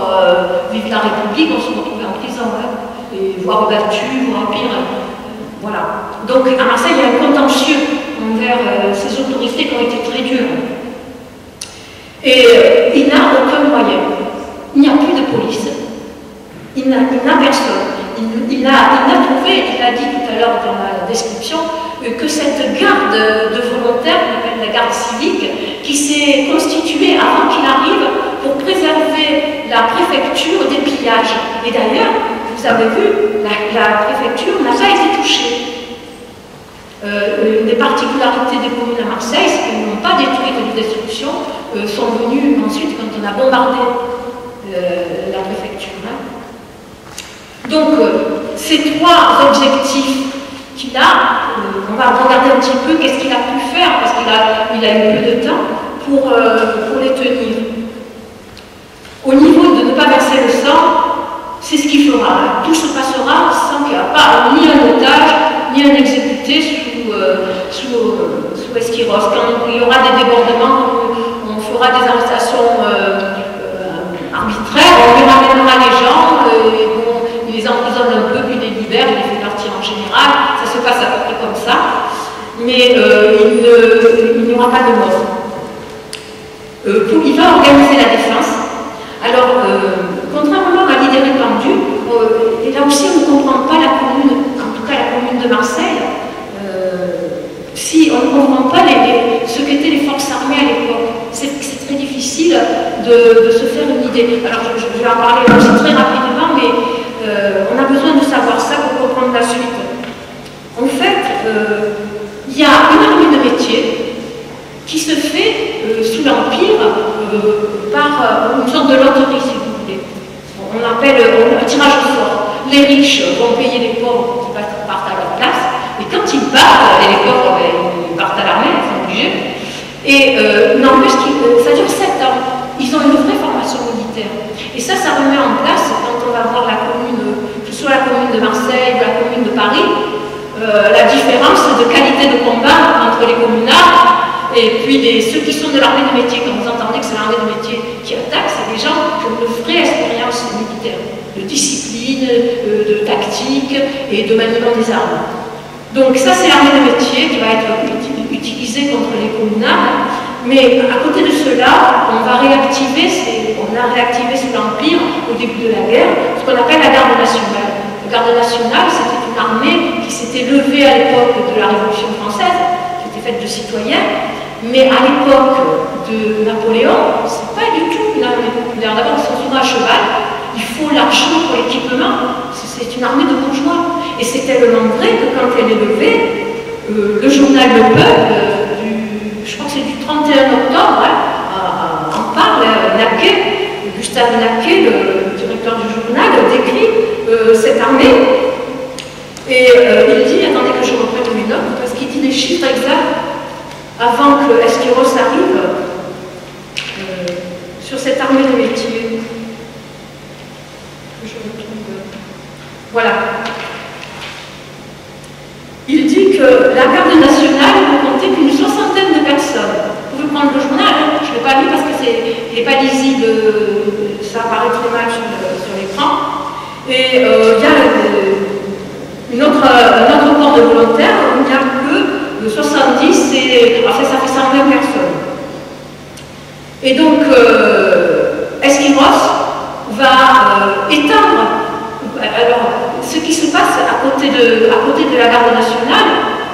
vive la République, on se retrouvait en prison, et voire battu, voire pire. Voilà. Donc à Marseille, il y a un contentieux envers ces autorités qui ont été très dures. Et il n'a aucun moyen. Il n'y a plus de police. Il n'a personne. Il a trouvé, il l'a dit tout à l'heure dans la description, que cette garde de volontaires, qu'on appelle la garde civique, qui s'est constituée avant qu'il arrive pour préserver la préfecture des pillages. Et d'ailleurs, vous avez vu, la préfecture n'a pas été touchée. Une des particularités des communes à Marseille, c'est qu'elles n'ont pas détruit de destruction, sont venues ensuite quand on a bombardé la préfecture. Donc, ces trois objectifs qu'il a, on va regarder un petit peu qu'est-ce qu'il a pu faire, parce qu'il a eu peu de temps pour les tenir. Au niveau de ne pas verser le sang, c'est ce qu'il fera. Tout se passera sans qu'il n'y ait pas ni un otage, ni un exécuté sous Esquiros. Quand il y aura des débordements, on fera des arrestations arbitraires, on ramènera les gens, il les emprisonne un peu, puis il les libère, il les fait partir en général. Ça se passe à peu près comme ça. Mais il n'y aura pas de mort. Il va organiser la défense. Alors, contrairement à l'idée répandue, et là aussi on ne comprend pas la commune, en tout cas la commune de Marseille, si on ne comprend pas ce qu'étaient les forces armées à l'époque. C'est très difficile de se faire une idée. Alors je vais en parler aussi très rapidement, mais on a besoin de savoir ça pour comprendre la suite. En fait, il y a une armée de métier qui se fait sous l'Empire par une sorte de loterie, si vous voulez. On appelle un tirage au sort. Les riches vont payer les pauvres qui partent à leur place, et quand ils partent, et les pauvres ils partent à l'armée, ils sont obligés. Et n'empêche que ça dure 7 ans. Ils ont une vraie formation militaire. Et ça remet en place, quand on va voir la commune, que ce soit la commune de Marseille ou la commune de Paris, la différence de qualité de combat entre les communards et puis ceux qui sont de l'armée de métier. Quand vous entendez que c'est l'armée de métier qui attaque, c'est des gens qui ont une vraie expérience militaire, de discipline, de tactique et de maniement des armes. Donc ça, c'est l'armée de métier qui va être utilisée contre les communards. Mais à côté de cela, on a réactivé sous l'Empire, au début de la guerre, ce qu'on appelle la garde nationale. La garde nationale, c'était une armée qui s'était levée à l'époque de la Révolution française, qui était faite de citoyens, mais à l'époque de Napoléon, c'est pas du tout une armée populaire. D'abord, ils sont souvent à cheval, il faut l'argent pour l'équipement, c'est une armée de bourgeois. Et c'est tellement vrai que quand elle est levée, le journal Le Peuple, je crois que c'est du 31 octobre, hein, en parle, Gustave Naquet, le directeur du journal, décrit cette armée. Et il dit, attendez que je reprenne mes notes, parce qu'il dit des chiffres exacts avant que Esquiros arrive sur cette armée de métier. Je retrouve. Voilà. Il dit que la garde nationale ne comptait qu'une soixantaine de personnes. Vous pouvez prendre le journal, hein, je ne l'ai pas lu parce que il n'est pas lisible, ça apparaît très mal sur l'écran. Et il y a un autre corps de volontaires où il n'y a que 70, ça fait 120 personnes. Et donc, Esquiros va étendre. Alors, ce qui se passe à côté de la garde nationale,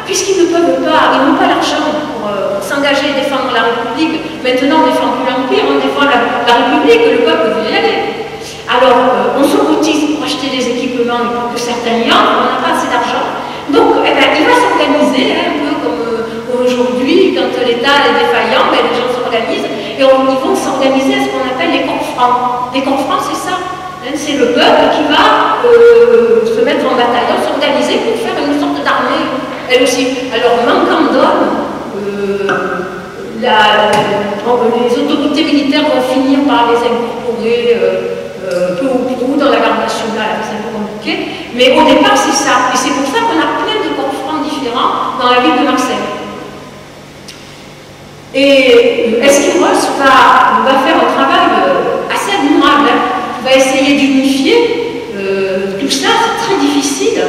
puisqu'ils n'ont pas l'argent pour s'engager et défendre la République, maintenant on ne défend plus l'Empire, on défend la République, le peuple veut y aller. Alors, on se cotise pour acheter des équipements, mais pour que certains y entrent, on n'a pas assez d'argent. Donc, il va s'organiser, un peu comme aujourd'hui, quand l'État est défaillant, les gens s'organisent, et ils vont s'organiser à ce qu'on appelle les corps francs. Les corps francs, c'est ça. C'est le peuple qui va se mettre en bataillon, s'organiser pour faire une sorte d'armée, elle aussi. Alors, manquant d'hommes, les autorités militaires vont finir par les incorporer peu ou prou dans la garde nationale, c'est un peu compliqué. Mais au départ, c'est ça. Et c'est pour ça qu'on a plein de corps francs différents dans la ville de Marseille. Et Esquiros va faire un travail assez admirable. Il va essayer d'unifier tout ça, c'est très difficile.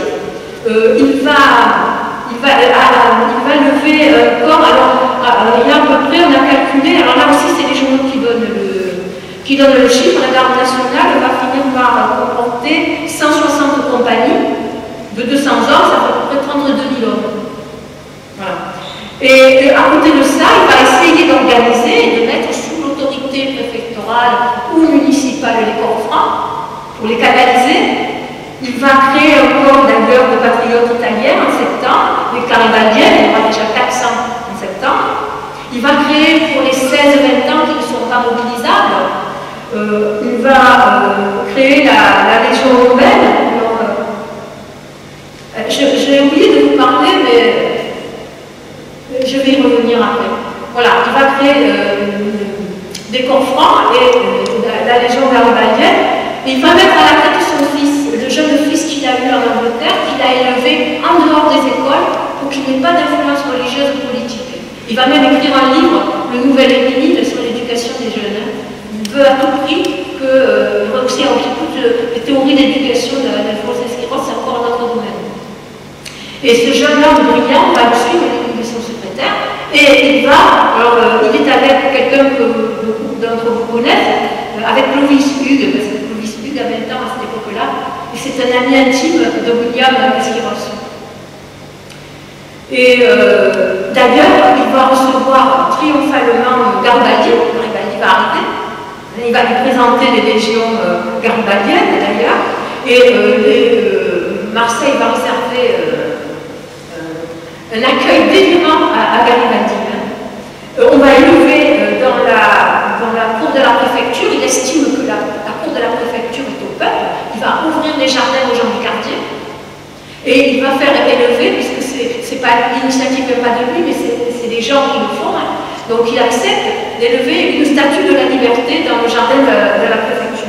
Il va lever un corps. Alors, il y a à peu près, on a calculé, alors là aussi c'est les journaux qui donnent le chiffre, la garde nationale va finir par comporter 160 compagnies de 200 hommes, ça fait à peu près 32 000 hommes. Voilà. Et à côté de ça, il va essayer d'organiser et de mettre sous l'autorité préfectorale ou municipale les corps francs pour les canaliser. Il va créer un corps d'ailleurs de patriotes italiens en septembre, les Garibaldiens, il y en aura déjà 400 en septembre. Il va créer pour les 16-20 ans qui ne sont pas mobilisables, il va créer la Légion romaine. J'ai oublié de vous parler, mais je vais y revenir après. Voilà, il va créer des corps francs et la Légion garibaldienne. Et il va mettre à la tête son fils, le jeune fils qu'il a eu en Angleterre, qu'il a élevé en dehors des écoles pour qu'il n'ait pas d'influence religieuse ou politique. Il va même écrire un livre, Le Nouvel Émile, sur l'éducation des jeunes. Il veut à tout prix que, aussi en toutes les théories d'éducation d'Alphonse Esquiros, c'est encore notre domaine. Et ce jeune homme brillant va le suivre, il est son secrétaire, et il va, alors il est avec quelqu'un que beaucoup d'entre vous connaissent, avec Clovis Hugues, parce que Clovis Hugues a 20 ans à cette époque-là, et c'est un ami intime de William Esquiros. Et d'ailleurs, il va recevoir triomphalement Garibaldi va arriver, il va lui présenter les légions garibaldiennes d'ailleurs, et Marseille va réserver un accueil délirant à Garibaldi. On va élever dans la cour de la préfecture, il estime que la cour de la préfecture est au peuple, il va ouvrir les jardins aux gens du quartier, et il va faire élever, puisque c'est pas l'initiative n'est pas de lui, mais c'est des gens qui le font, hein. Donc il accepte d'élever une statue de la liberté dans le jardin de la préfecture.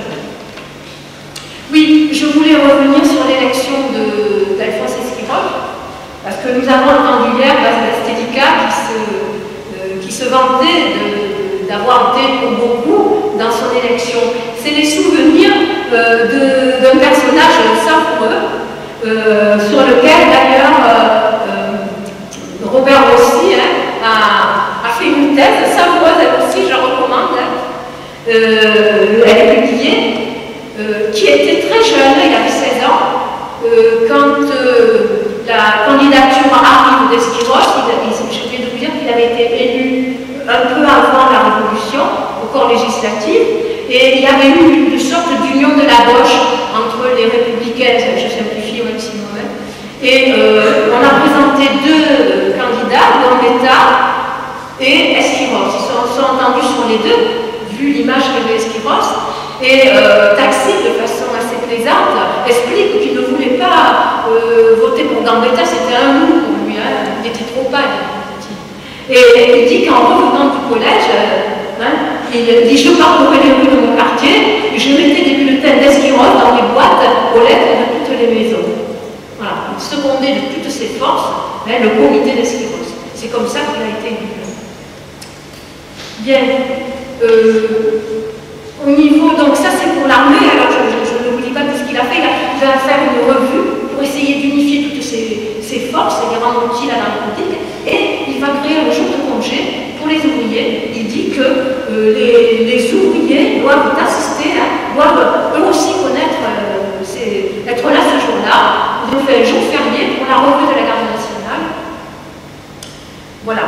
Oui, je voulais revenir sur l'élection d'Alphonse Esquiros, parce que nous avons entendu hier Bastelica qui se vantait d'avoir été pour beaucoup dans son élection. C'est les souvenirs d'un personnage savoureux, sur lequel d'ailleurs Robert Rossi a fait une thèse savoureuse, elle aussi, je la recommande. Elle est publiée, qui était très jeune, il avait 16 ans, quand la candidature arrive d'Esquiros, je viens de vous dire qu'il avait été élu un peu avant la Révolution, au corps législatif, et il y avait eu une sorte d'union de la gauche entre les républicains, je simplifie au maximum, et on a présenté deux des deux, vu l'image qu'avait Esquiros. Et Taksim, de façon assez plaisante, explique qu'il ne voulait pas voter pour Gambetta, c'était un loup pour lui, hein, il était trop pâle. Et il dit qu'en revenant du collège, il dit: je parcourais les rues de mon quartier et je mettais des bulletins d'Esquiros dans les boîtes aux lettres de toutes les maisons. Voilà, il secondait de toutes ses forces le comité d'Esquiros. C'est comme ça qu'il a été élu. Bien. Au niveau, donc ça c'est pour l'armée, alors je n'oublie pas tout ce qu'il a fait, il va faire une revue pour essayer d'unifier toutes ses forces et les rendre utiles à la politique, et il va créer un jour de congé pour les ouvriers. Il dit que les ouvriers doivent assister, doivent eux aussi connaître, être là ce jour-là. Ils ont fait un jour férié pour la revue de la garde nationale. Voilà.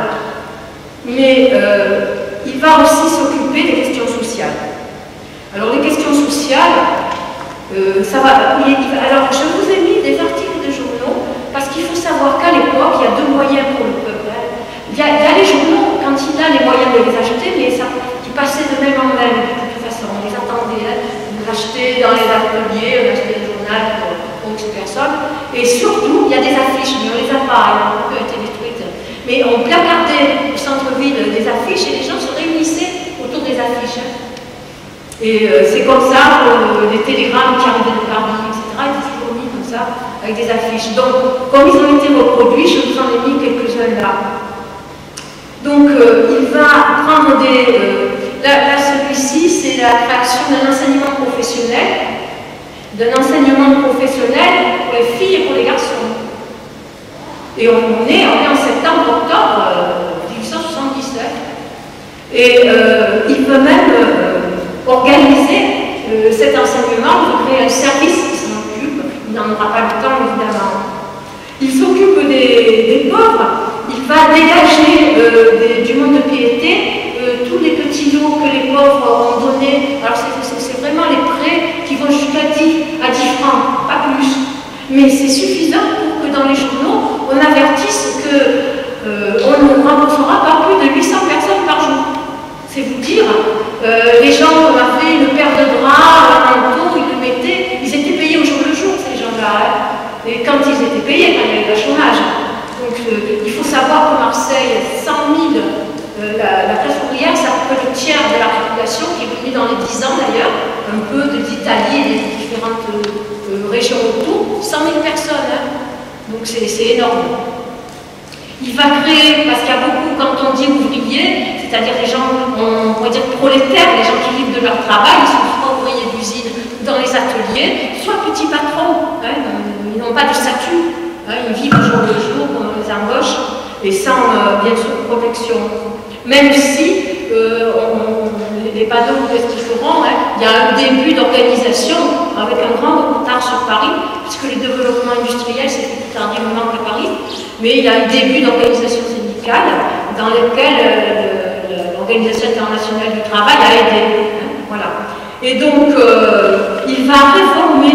Mais il va aussi s'occuper des questions sociales. Alors les questions sociales, ça va. Alors je vous ai mis des articles de journaux parce qu'il faut savoir qu'à l'époque, il y a deux moyens pour le peuple. Il y a les journaux quand il a les moyens de les acheter, mais ça, ils passaient de même en même de toute façon. On les attendait, on les achetait dans les ateliers, on achetait des journaux pour 11 personnes. Et surtout, il y a des affiches, mais on les a pas, elles ont été détruites. Mais on placardait au centre-ville des affiches et les gens se réunissaient autour des affiches. Et c'est comme ça que les télégrammes qui arrivaient de Paris, etc., étaient toujours mis comme ça, avec des affiches. Donc, comme ils ont été reproduits, je vous en ai mis quelques-uns là. Donc, il va prendre des... là celui-ci, c'est la création d'un enseignement professionnel. D'un enseignement professionnel pour les filles et pour les garçons. Et on est en septembre-octobre 1877. Et il veut même... organiser cet enseignement, il créer un service qui s'en occupe, il n'en aura pas le temps évidemment. Il s'occupe des pauvres, il va dégager du monde de piété tous les petits lots que les pauvres ont donnés. Alors c'est vraiment les prêts qui vont jusqu'à 10 francs, pas plus. Mais c'est suffisant pour que dans les journaux, on avertisse qu'on ne remboursera pas plus de 800 personnes par jour. C'est vous dire, les gens avaient une paire de draps, un manteau, ils le mettaient, ils étaient payés au jour le jour, ces gens-là. Hein. Et quand ils étaient payés, quand il y avait le chômage. Donc il faut savoir que Marseille, 100 000, la classe ouvrière, c'est à peu près le tiers de la population qui est venue dans les 10 ans d'ailleurs, un peu d'Italie et des différentes régions autour, 100 000 personnes. Hein. Donc c'est énorme. Il va créer, parce qu'il y a beaucoup, quand on dit ouvriers, c'est-à-dire les gens, on pourrait dire prolétaires, les gens qui vivent de leur travail, ils sont soit ouvriers d'usine dans les ateliers, soit petits patrons, hein, ils n'ont pas de statut, hein, ils vivent au jour le jour, on les embauche, et sans, bien sûr, protection. Même si, les panneaux vous expliqueront, hein, il y a un début d'organisation avec un grand retard sur Paris, puisque le développement industriel s'est fait plus tardivement que Paris, mais il y a un début d'organisation syndicale dans lequel l'Organisation internationale du travail a aidé. Hein, voilà. Et donc, il va réformer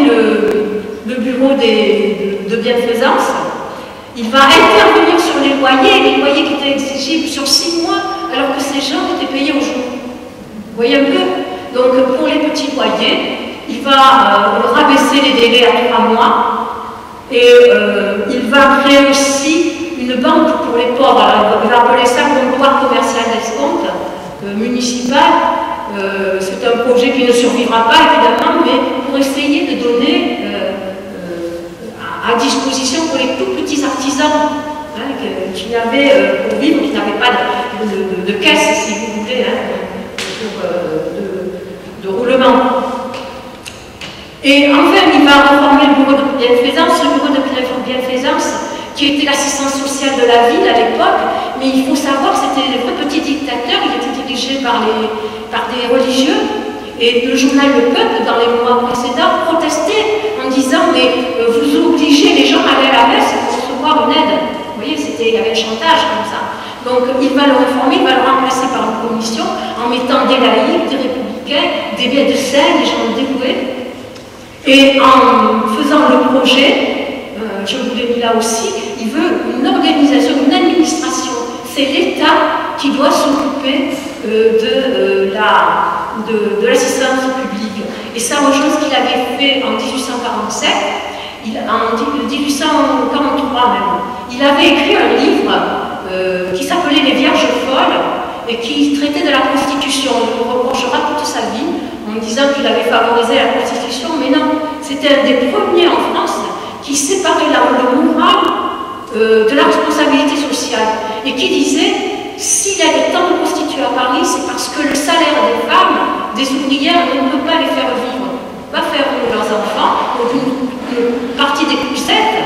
le bureau de bienfaisance. Il va intervenir sur les loyers qui étaient exigibles sur 6 mois, alors que ces gens étaient payés au jour. Vous voyez un peu? Donc, pour les petits loyers, il va rabaisser les délais à 3 mois. Et il va créer aussi une banque pour les pauvres. Alors, il va appeler ça comptoir commercial d'escompte municipal. C'est un projet qui ne survivra pas, évidemment, mais pour essayer de donner à disposition pour les tout petits artisans hein, qui n'avaient, pour vivre, qui n'avaient pas de caisse, si vous voulez, hein, de roulement. Et enfin, il va réformer le bureau de bienfaisance, qui était l'assistance sociale de la ville à l'époque, mais il faut savoir que c'était des vrais petits dictateurs, il était dirigé par des religieux, et le journal Le Peuple, dans les mois précédents, protestait en disant « mais vous obligez les gens à aller à la messe pour recevoir une aide ». Vous voyez, il y avait un chantage comme ça. Donc il va le réformer, il va le remplacer par une commission en mettant des laïcs, des républicains, des médecins, des gens dévoués. Et en faisant le projet, je vous l'ai mis là aussi, il veut une organisation, une administration. C'est l'État qui doit s'occuper de de l'assistance publique. Et ça rejoint ce qu'il avait fait en 1847, en 1843 même. Il avait écrit un livre qui s'appelait Les Vierges folles et qui traitait de la prostitution. On lui reprochera toute sa vie en disant qu'il avait favorisé la prostitution, mais non, c'était un des premiers en France qui séparait le moral de la responsabilité sociale et qui disait s'il y a des tant de prostituées à Paris, c'est parce que le salaire des femmes, des ouvrières, on ne peut pas les faire vivre, on ne peut pas faire vivre leurs enfants. Donc une partie des poussettes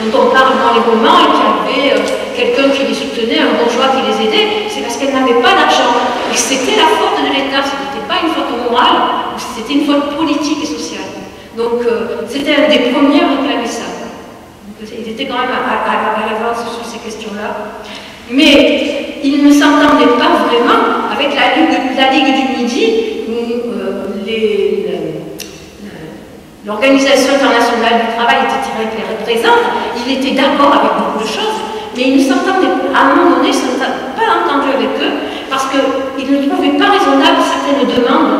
dont on parle dans les romans et qui avait quelqu'un qui les soutenait, un bourgeois qui les aidait, c'est parce qu'elles n'avaient pas d'argent. Et c'était la faute de l'État, ce n'était pas une faute morale, c'était une faute politique et sociale. Donc c'était un des premiers à réclamer ça. Il était quand même à l'avance sur ces questions-là. Mais il ne s'entendait pas vraiment avec la Ligue du Midi, où l'Organisation internationale du travail était très présente. Il était d'accord avec beaucoup de choses, mais il ne s'entendait pas. À un moment donné, il ne s'entendait pas entendu avec eux, parce qu'il ne trouvait pas raisonnable certaines demandes,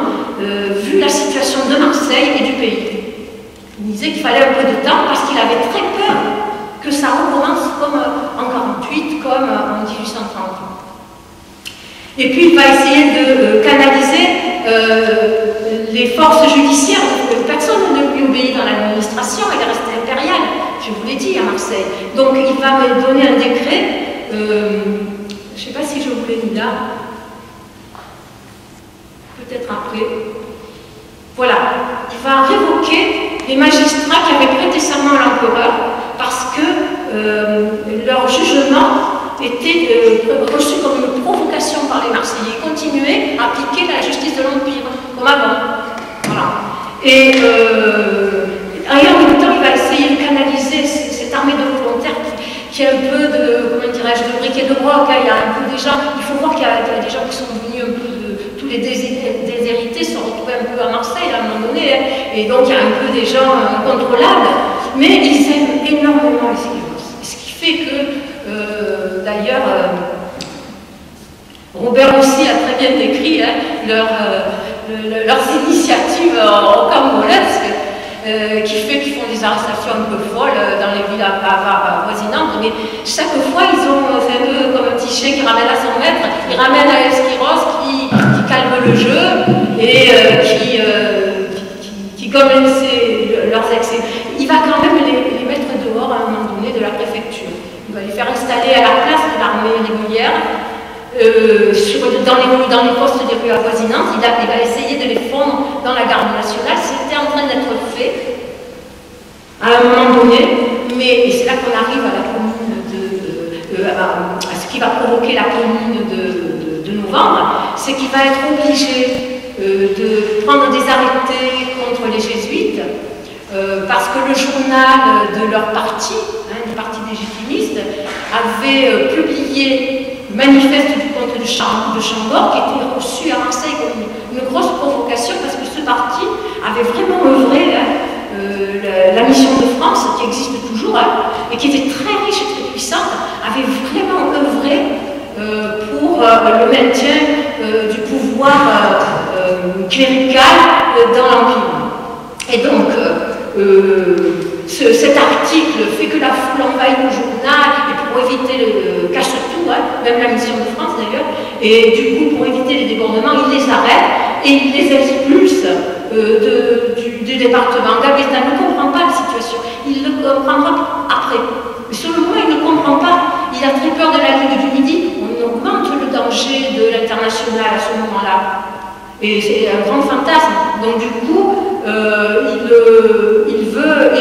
vu la situation de Marseille et du pays. Il disait qu'il fallait un peu de temps, parce qu'il avait très peur que ça recommence comme en 1948, comme en 1830. Et puis il va essayer de canaliser les forces judiciaires. Personne ne lui obéit dans l'administration, elle est restée impériale, je vous l'ai dit, à Marseille. Donc il va me donner un décret, je ne sais pas si je vous l'ai mis là, peut-être après. Voilà, il va révoquer les magistrats qui avaient prêté serment à l'empereur parce que leur jugement était reçu comme une provocation par les Marseillais. Ils continuaient à appliquer la justice de l'Empire, comme avant. Voilà. Et en même temps, il va essayer de canaliser cette armée de volontaires qui est un peu de, comment dirais-je, de briquet de broc. Il y a un peu des gens, il faut voir qu'il y a des gens qui sont venus un peu de, tous les déshérités sont retrouvés un peu à Marseille à un moment donné, hein, et donc il y a un peu des gens incontrôlables, mais ils aiment énormément les Esquirros. Ce qui fait que, d'ailleurs, Robert aussi a très bien décrit leurs initiatives rocambolesques, qui fait qu'ils font des arrestations un peu folles dans les villes avoisinantes, mais chaque fois ils ont, c'est un peu comme un petit chien qui ramène à son maître, ils ramènent à Esquirros qui calme le jeu et qui comme leurs excès. Il va quand même les mettre dehors à un moment donné de la préfecture. Il va les faire installer à la place de l'armée régulière. Dans les postes des rues avoisinantes, il va essayer de les fondre dans la garde nationale. C'était en train d'être fait à un moment donné, mais c'est là qu'on arrive à la commune à ce qui va provoquer la commune de novembre, c'est qu'il va être obligé de prendre des arrêtés contre les jésuites, parce que le journal de leur parti, du parti légitimistes, avait publié manifeste du comte de Chambord, qui était reçu à Marseille comme une grosse provocation, parce que ce parti avait vraiment œuvré, la mission de France, qui existe toujours, et qui était très riche et très puissante, avait vraiment œuvré pour le maintien du pouvoir clérical dans l'Empire. Et donc, cet article fait que la foule envahit le journal, et pour éviter le cache-tout, même la mission de France d'ailleurs, et du coup pour éviter les débordements, il les arrête et il les expulse du département. Gambetta ne comprend pas la situation, il le comprendra après. Mais sur le moment, il ne comprend pas, il a très peur de la Ligue du Midi, on augmente le danger de l'international à ce moment-là. Et c'est un grand fantasme. Donc du coup, il veut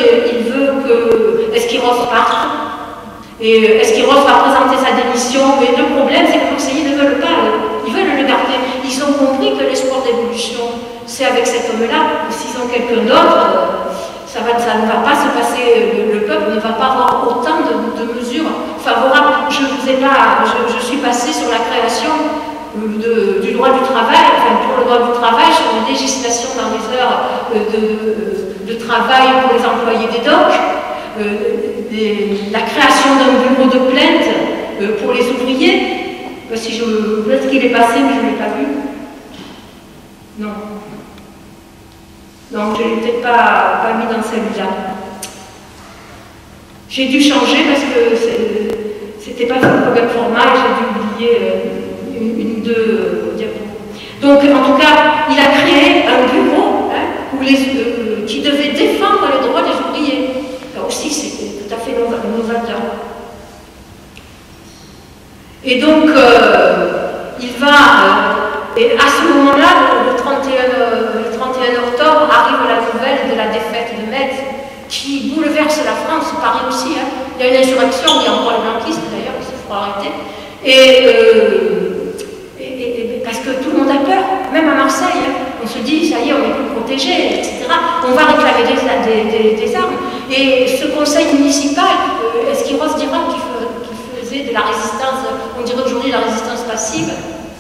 que Esquirros parte. Et Esquirros va présenter sa démission, mais le problème c'est que les conseillers ne veulent pas, ils veulent le garder. Ils ont compris que l'espoir d'évolution, c'est avec cet homme-là. S'ils ont quelqu'un d'autre, ça ne va pas se passer, le peuple ne va pas avoir autant de mesures favorables. Je suis passée sur la création du droit du travail, enfin pour le droit du travail, sur une législation dans les heures de travail pour les employés des docks, la création d'un bureau de plainte pour les ouvriers. Peut-être qu'il est passé, mais je ne l'ai pas vu. Non. Donc je ne l'ai peut-être pas mis dans celui-là. J'ai dû changer parce que c'était pas le même format et j'ai dû oublier une ou deux diapos. Donc en tout cas, il a créé un bureau qui devait défendre les droits des ouvriers. Là aussi, c'était tout à fait novateur. Et donc, il va, et à ce moment-là, le 31 octobre, arrive la nouvelle de la défaite de Metz, qui bouleverse la France, Paris aussi. Hein. Il y a une insurrection, il y a encore les blanquistes d'ailleurs, qui se font arrêter. Parce que tout le monde a peur, même à Marseille. Hein. On se dit, ça y est, on est plus protégé, etc. On va réclamer des armes. Et ce conseil municipal, Esquiros dira qu'il faisait de la résistance, on dirait aujourd'hui la résistance passive,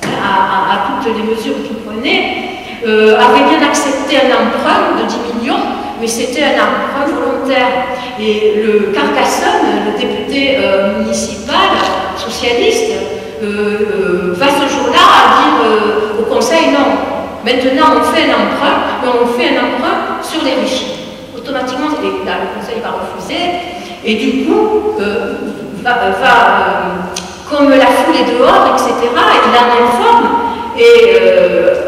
à toutes les mesures qu'il prenait, avait bien accepté un emprunt de 10 millions, mais c'était un emprunt volontaire. Et le Carcassonne, le député municipal, socialiste, va ce jour-là à dire au conseil non. Maintenant on fait un emprunt, mais on fait un emprunt sur les riches. Automatiquement, là, le conseil va refuser, et du coup, comme la foule est dehors, etc., il en informe, et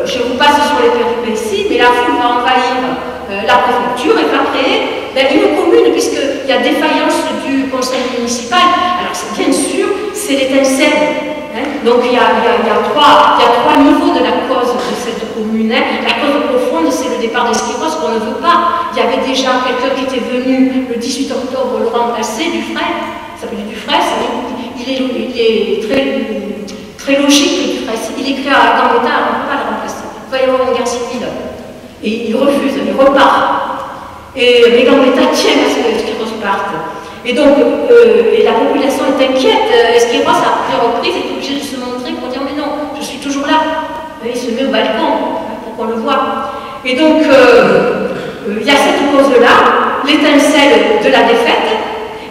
je vous passe sur les péripéties, mais la foule va envahir la préfecture et va créer une commune, puisqu'il y a défaillance du conseil municipal. Alors, bien sûr, c'est l'étincelle. Hein. Donc, il y a trois niveaux de la cause de cette commune. Hein. La cause profonde, c'est le départ d'Esquiros qu'on ne veut pas. Il y avait déjà quelqu'un qui était venu le 18 octobre le remplacer, Dufresne. Ça s'appelle Dufresne. Il est très logique, Dufresne. Il écrit à Gambetta, on ne peut pas le remplacer. Il va y avoir une guerre civile. Et il refuse, il repart. Mais Gambetta tient à ce qu'Esquiros parte. Et donc, la population est inquiète. Esquiros, à plusieurs reprises, est obligé de se montrer pour dire « Mais non, je suis toujours là ». Il se met au balcon pour qu'on le voit. Et donc, il y a cette cause-là, l'étincelle de la défaite,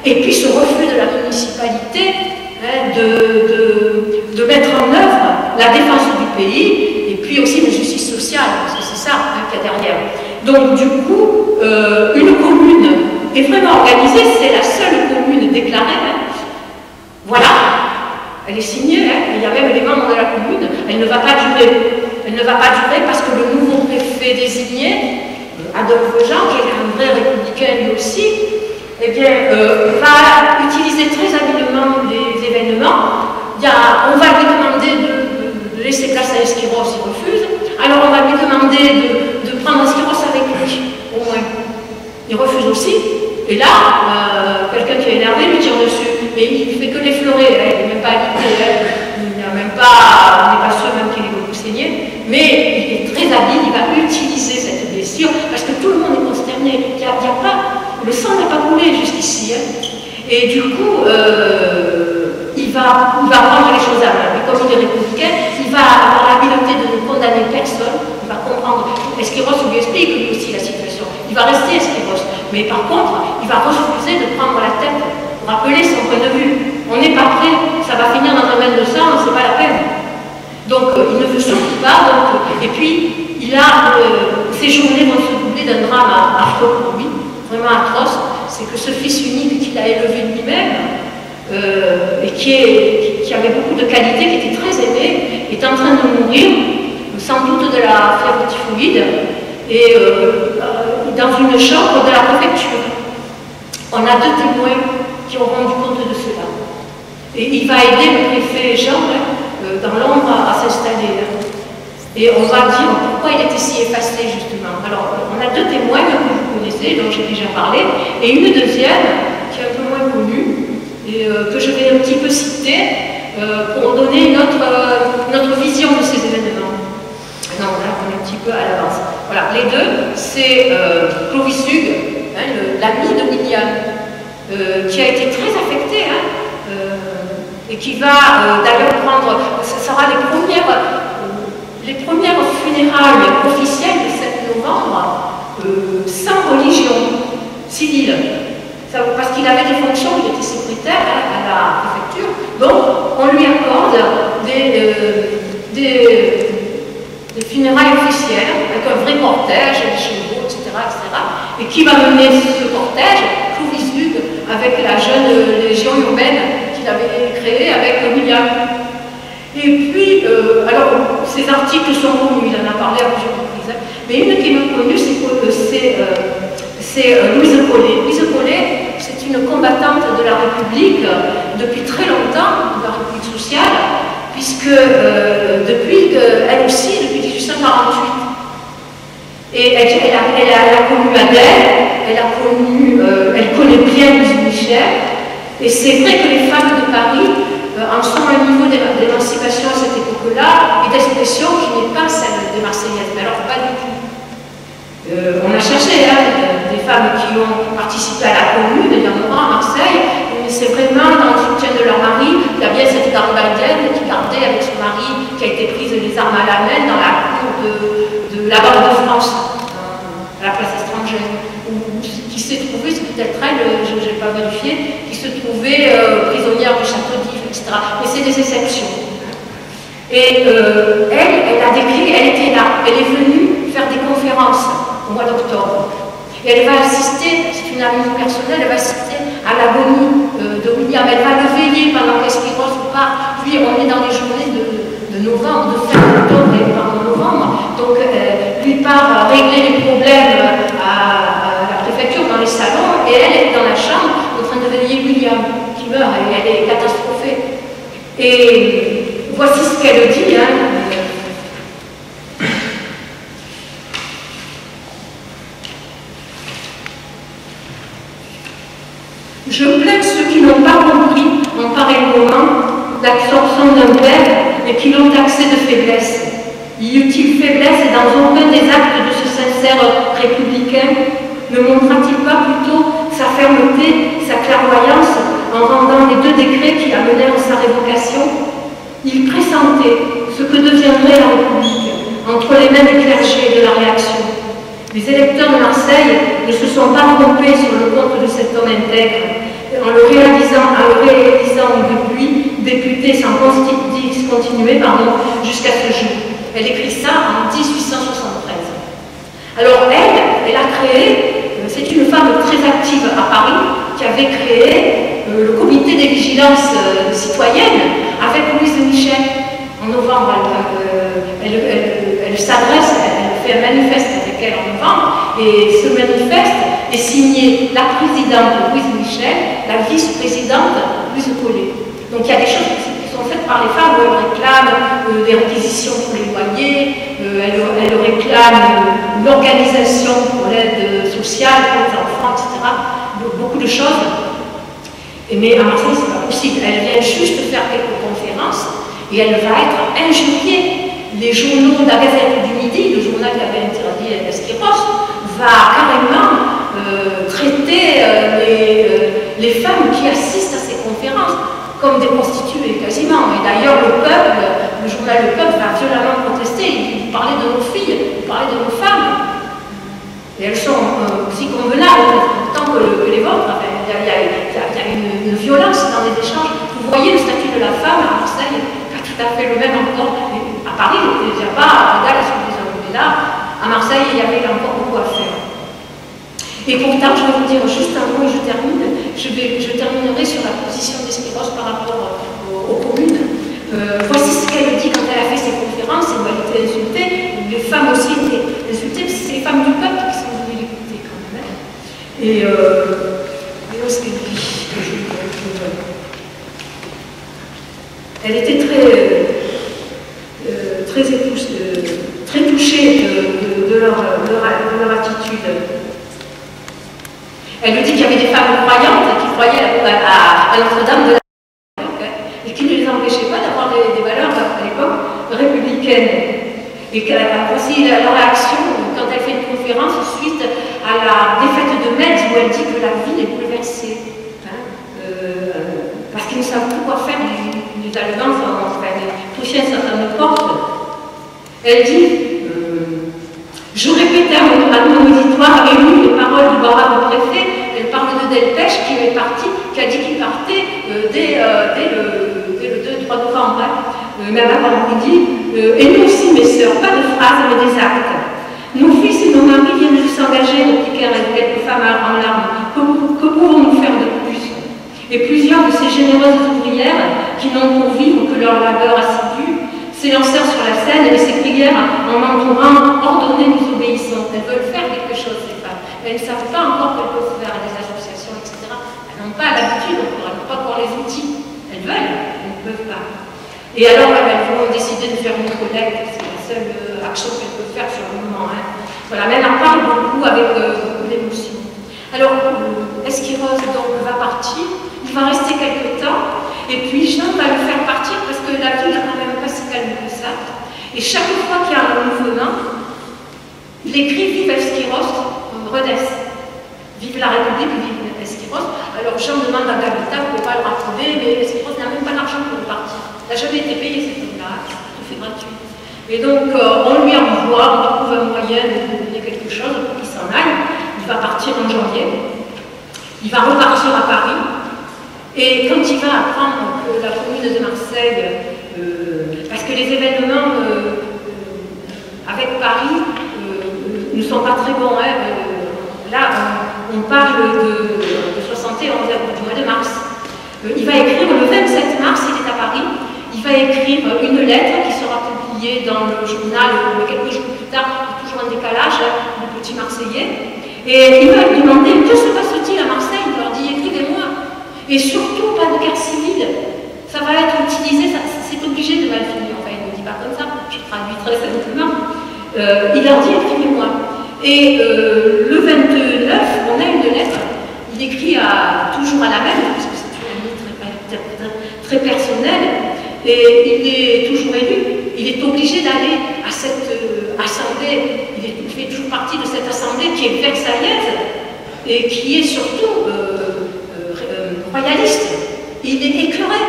et puis ce refus de la municipalité de mettre en œuvre la défense du pays, et puis aussi la justice sociale, parce que c'est ça qu'il y a derrière. Donc, du coup, une commune est vraiment organisée, c'est la seule commune déclarée. Hein. Voilà, elle est signée, hein. Il y a même les membres de la commune, elle ne va pas durer. Elle ne va pas durer parce que le nouveau préfet désigné, Adolphe Jean, qui est un vrai républicain lui aussi, eh bien, va utiliser très habilement les événements. On va lui demander de laisser place à Esquiros, il refuse. Alors on va lui demander de prendre Esquiros avec lui, au moins. Il refuse aussi. Et là, quelqu'un qui est énervé lui tire dessus. Mais il ne fait que l'effleurer, hein. Il n'est même pas habité, il n'a même pas, on n'est pas sûr même qu'il ait beaucoup saigné. Mais il est très habile, il va utiliser cette blessure parce que tout le monde est consterné. Il y a pas, le sang n'a pas coulé jusqu'ici. Hein. Et du coup, il va prendre les choses à main. Et comme il est républicain, il va avoir l'habileté de ne condamner personne. Il va comprendre. Esquiros lui explique lui aussi la situation. Il va rester Esquiros. Mais par contre, il va refuser de prendre la tête pour rappeler son point de vue. On n'est pas prêt, ça va finir dans un bain de sang, c'est pas la peine. Donc, il ne veut surtout pas. Donc, et puis, ces journées vont se doubler d'un drame affreux pour lui, vraiment atroce. C'est que ce fils unique qu'il a élevé lui-même, et qui avait beaucoup de qualités, qui était très aimé, est en train de mourir, sans doute de la fièvre typhoïde, et dans une chambre de la préfecture. On a 2 témoins qui ont rendu compte de cela. Et il va aider le préfet Jean dans l'ombre à s'installer. Et on va dire pourquoi il était si effacé, justement. Alors, on a 2 témoins que vous connaissez, dont j'ai déjà parlé, et une deuxième, qui est un peu moins connue, et que je vais un petit peu citer pour donner notre vision de ces événements. Non, là, on est un petit peu à l'avance. Voilà, les deux, c'est Clovis Hugues, l'ami de William, qui a été très affecté, et qui va d'ailleurs prendre, ce sera les premières funérailles officielles du 7 novembre, sans religion civile. Parce qu'il avait des fonctions, il était secrétaire à la préfecture, donc on lui accorde des des funérailles officielles, avec un vrai cortège, des chevaux, etc., etc. Et qui va mener ce cortège? Clovis Hugues, avec la jeune légion urbaine qu'il avait créée avec William. Et puis, alors, ces articles sont connus, il en a parlé à plusieurs reprises, mais une qui est moins connue, c'est Louise Collet. Louise Collet, c'est une combattante de la République depuis très longtemps, de la République sociale, puisque elle aussi, depuis 1848. Et elle a connu Adèle, elle connaît bien Louise Michel, et c'est vrai que les femmes de Paris en sont à un niveau d'émancipation à cette époque-là et d'expression qui n'est pas celle des Marseillaises, mais alors pas du tout. On a cherché des femmes qui ont participé à la commune, il y en aura à Marseille, mais c'est vraiment dans le soutien de leur mari. Il y a bien cette gardienne qui gardait avec son mari, qui a été prise les armes à la main dans la cour de la Banque de France, à la place étrangère, qui s'est trouvée, c'est peut-être elle, je n'ai pas vérifié, qui se trouvait prisonnière du château d'If, etc. Mais c'est des exceptions. Et elle a décrit, elle était là, elle est venue faire des conférences au mois d'octobre. Et elle va assister, c'est une amie personnelle, elle va assister à l'agonie de William. Elle va le veiller pendant qu'Espérance part. Lui, on est dans les journées de novembre, de fin octobre et pardon, novembre. Donc, lui part régler les problèmes à la préfecture, dans les salons, et elle est dans la chambre en train de veiller William, qui meurt, et elle est catastrophée. Et voici ce qu'elle dit. Je plains ceux qui n'ont pas compris en pareil moment l'absorption d'un père et qui l'ont taxé de faiblesse. Y eut-il faiblesse dans aucun des actes de ce sincère républicain? Ne montra-t-il pas plutôt sa fermeté, sa clairvoyance en rendant les deux décrets qui amenèrent sa révocation? Il pressentait ce que deviendrait la République entre les mains des clergés de la réaction. Les électeurs de Marseille ne se sont pas trompés sur le compte de cet homme intègre. En le réalisant depuis député sans discontinuer jusqu'à ce jour. Elle écrit ça en 1873. Alors elle a créé, c'est une femme très active à Paris, qui avait créé le comité des vigilances citoyennes avec Louise Michel. En novembre, elle s'adresse, elle fait un manifeste avec elle en novembre, et ce manifeste est signé la présidente Louise Michel, la vice-présidente Louise Collet. Donc il y a des choses qui sont faites par les femmes où elles réclament des réquisitions pour les loyers, elles réclament une organisation pour l'aide sociale, pour les enfants, etc. Beaucoup de choses. Mais à Marseille, c'est pas possible. Elle vient juste faire quelques conférences et elle va être injuriée. Les journaux de la Gazette du Midi, le journal qui avait interdit Esquiros, va carrément traiter les femmes qui assistent à ces conférences comme des prostituées, quasiment. Et d'ailleurs, le journal Le Peuple va violemment protester. Il parlait de nos filles, il parlait de nos femmes. Et elles sont aussi convenables, autant que les vôtres. Il y a une violence dans les échanges. Vous voyez le statut de la femme à Marseille, pas tout à fait le même encore. À Paris, il n'y a pas égal à celui des hommes. Mais là, à Marseille, il y avait encore beaucoup à faire. Et pourtant, je vais vous dire juste un mot et je termine. Je terminerai sur la position d'Espérance par rapport aux communes. Voici ce qu'elle dit quand elle a fait ses conférences et où elle était insultée. Les femmes aussi étaient insultées, c'est les femmes du peuple qui sont venues l'écouter quand même. Et où est-ce qu'elle dit? Elle était très touchée de leur attitude. Elle nous dit qu'il y avait des femmes croyantes qui croyaient à Notre-Dame de la et qui ne les empêchaient pas d'avoir des valeurs à l'époque républicaines. Et voici la réaction quand elle fait une conférence suite à la défaite de Metz où elle dit que la ville est bouleversée. Parce qu'ils ne savent plus quoi faire des alliances, enfin, les Prussiens certaines portes. Elle dit je répétais à mon auditoire ému les paroles du brave préfet. Elle parle de Delpech qui est parti, qui a dit qu'il partait dès le 2 et 3 novembre, même avant, il dit et nous aussi, mes sœurs, pas de phrases, mais des actes. Nos fils et nos maris viennent de s'engager, répliquèrent quelques femmes en larmes. Que pouvons-nous faire de plus? Et plusieurs de ces généreuses ouvrières, qui n'ont pour vivre que leur labeur assidu, s'élancèrent sur la scène et s'écrièrent en m'entourant: ordonnez, nous obéissons. Elles veulent faire quelque chose, ces femmes. Mais elles ne savent pas encore qu'elles peuvent faire des associations, etc. Elles n'ont pas l'habitude encore, elles n'ont pas encore les outils. Elles veulent, elles ne peuvent pas. Et alors, elles vont décider de faire une collecte. C'est la seule action qu'elles peuvent faire sur le moment. Voilà, mais elle en parle beaucoup avec beaucoup d'émotion. Alors, Esquiros donc va partir, il va rester quelque temps, et puis Jean va le faire partir parce que la ville n'est quand même pas si calme que ça. Et chaque fois qu'il y a un mouvement, il écrit « Vive Esquiros », Rodez. Vive la République, vive Esquiros. Alors Jean demande à Gavita pour ne pas le raccommoder, mais Esquiros n'a même pas d'argent pour partir. Il n'a jamais été payé cet homme-là, tout fait gratuit. Et donc on lui envoie, on trouve un moyen de lui donner quelque chose pour qu'il s'en aille. Il va partir en janvier. Il va repartir à Paris. Et quand il va apprendre que la commune de Marseille, parce que les événements avec Paris ne sont pas très bons, là on parle de 71, du mois de mars. Il va écrire le 27 mars, il est à Paris, il va écrire une lettre qui sera publiée dans le journal quelques jours plus tard, toujours en décalage, le Petit Marseillais. Et il va lui demander: que se passe-t-il à Marseille? Il leur dit: écrivez-moi. Et surtout, pas de guerre civile. Ça va être utilisé, c'est obligé de mal finir. Enfin, il ne dit pas comme ça, je traduis très simplement. Il leur dit: écrivez-moi. Et le 29, on a une lettre. Il écrit toujours à la même, parce que c'est une amie très personnelle. Et il est toujours élu. Il est obligé d'aller à cette assemblée. Il fait toujours partie de cette assemblée qui est versaillaise et qui est surtout royaliste. Et il est écœuré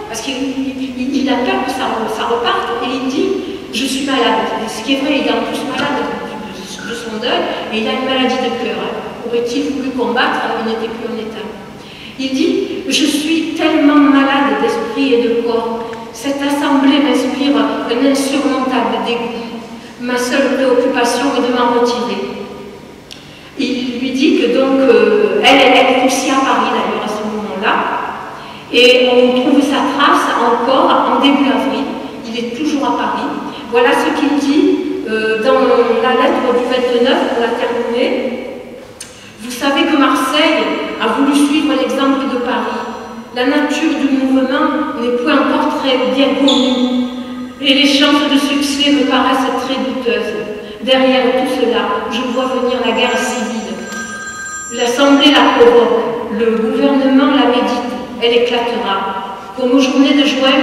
parce qu'il a peur que ça reparte et il dit: je suis malade. Et ce qui est vrai, il est en plus malade de son deuil et il a une maladie de cœur. Aurait-il voulu combattre, il n'était plus en état. Il dit: je suis tellement malade d'esprit et de corps. Cette assemblée m'inspire un insurmontable dégoût. Ma seule préoccupation est de m'en retirer. Il lui dit que donc, elle est aussi à Paris d'ailleurs à ce moment-là, et on trouve sa trace encore en début avril. Il est toujours à Paris. Voilà ce qu'il dit dans la lettre du 29, on l'a terminée. Vous savez que Marseille a voulu suivre l'exemple de Paris. La nature du mouvement n'est point encore très bien connue et les chances de succès me paraissent très douteuses. Derrière tout cela, je vois venir la guerre civile. L'Assemblée la provoque, le gouvernement la médite, elle éclatera. Comme aux journées de juin,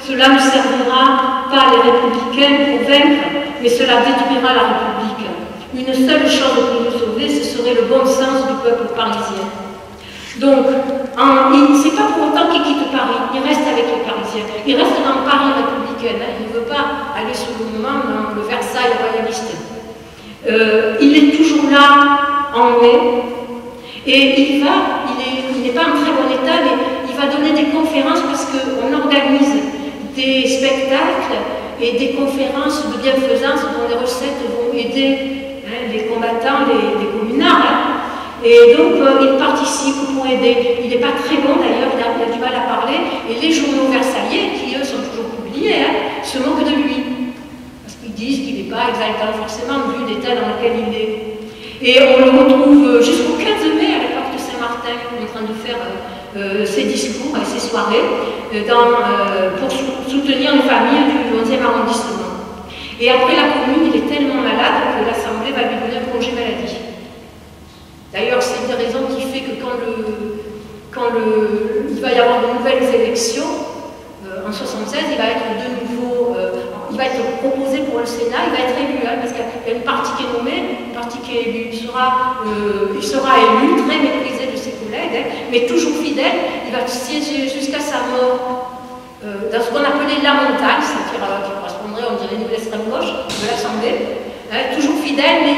cela ne servira pas les républicains pour vaincre, mais cela détruira la République. Une seule chose pour nous sauver, ce serait le bon sens du peuple parisien. Donc, c'est pas pour autant qu'il quitte Paris, il reste avec les Parisiens. Il reste dans Paris républicain, il ne veut pas aller sur le moment dans le Versailles royaliste. Il est toujours là en mai, et il n'est pas en très bon état, mais il va donner des conférences parce qu'on organise des spectacles et des conférences de bienfaisance dont les recettes vont aider les combattants, les communards. Et donc, il participe pour aider. Il n'est pas très bon d'ailleurs, il a du mal à parler. Et les journaux versaillais, qui eux sont toujours publiés, se moquent de lui. Parce qu'ils disent qu'il n'est pas exaltant forcément vu l'état dans lequel il est. Et on le retrouve jusqu'au 15 mai à l'époque de Saint-Martin, en train de faire ses discours et ses soirées pour soutenir les familles du 11e arrondissement. Et après la commune, il est tellement malade que l'Assemblée va lui donner un congé maladie. D'ailleurs, c'est une des raisons qui fait que il va y avoir de nouvelles élections, en 1976, il va être de nouveau, il va être proposé pour le Sénat, il va être élu, parce qu'il y a une partie qui est nommée, une partie qui est élue. Il sera élu, très méprisé de ses collègues, mais toujours fidèle. Il va siéger jusqu'à sa mort dans ce qu'on appelait la montagne, c'est-à-dire qui correspondrait, on dirait, nous l'extrême gauche de l'Assemblée. Toujours fidèle, mais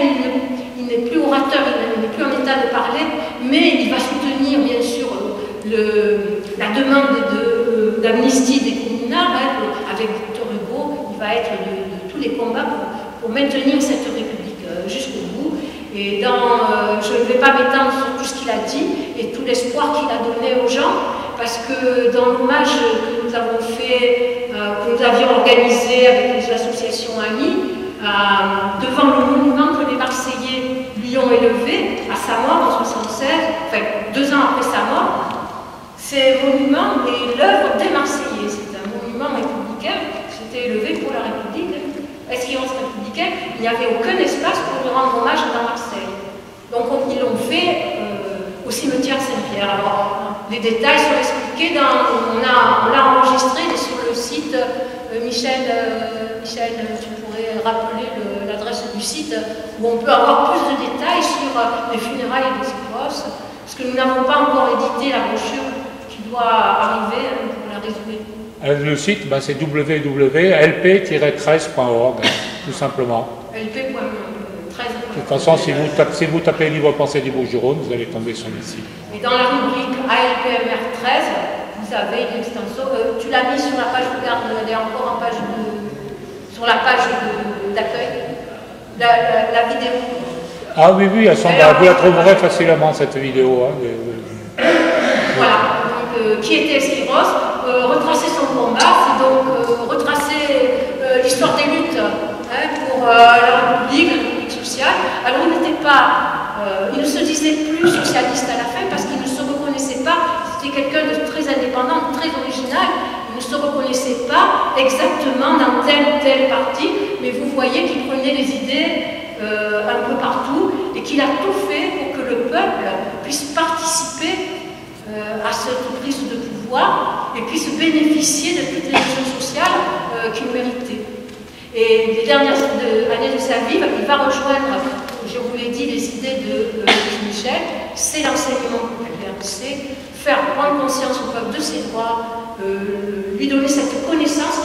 il n'est plus orateur, il n'est plus en état de parler, mais il va soutenir bien sûr la demande d'amnistie des communards, avec Victor Hugo, il va être de tous les combats pour maintenir cette République jusqu'au bout. Et je ne vais pas m'étendre sur tout ce qu'il a dit et tout l'espoir qu'il a donné aux gens, parce que dans l'hommage que nous avons fait, que nous avions organisé avec les associations amies, devant le monument que les Marseillais lui ont élevé à sa mort en 1976, enfin 2 ans après sa mort, ce monument est l'œuvre des Marseillais. C'est un monument républicain, c'était élevé pour la République. Espérance républicaine, il n'y avait aucun espace pour lui rendre hommage dans Marseille. Donc ils l'ont fait au cimetière Saint-Pierre. Alors les détails sont expliqués, on l'a enregistré sur le site. Michel, tu pourrais rappeler l'adresse du site où on peut avoir plus de détails sur les funérailles des Esquirros, parce que nous n'avons pas encore édité la brochure qui doit arriver pour la résumer. Le site, c'est www.lp-13.org, tout simplement. lp.13. De toute façon, si vous tapez Livre Pensée du Bourgeron, vous allez tomber sur le site. Et dans la rubrique ALPMR 13, vous avez une extension. Tu l'as mis sur la page, regarde, elle est encore en page sur la page d'accueil, la vidéo. Ah oui, vous la trouverez facilement, cette vidéo. Hein, voilà, donc qui était Esquirros, retracer son combat, c'est donc retracer l'histoire des luttes pour la République sociale. Alors il ne se disait plus socialiste à la fin parce qu'il ne se reconnaissait pas, c'était quelqu'un de très indépendant, très original, il ne se reconnaissait pas exactement dans tel ou tel parti, mais vous voyez qu'il prenait les idées un peu partout et qu'il a tout fait pour que le peuple puisse participer à cette prise de pouvoir et puisse bénéficier de toutes les choses sociales qu'il méritait. Et les dernières années de sa vie, il va rejoindre, je vous l'ai dit, les idées de Michel, c'est l'enseignement populaire, c'est faire prendre conscience au peuple de ses droits, lui donner cette connaissance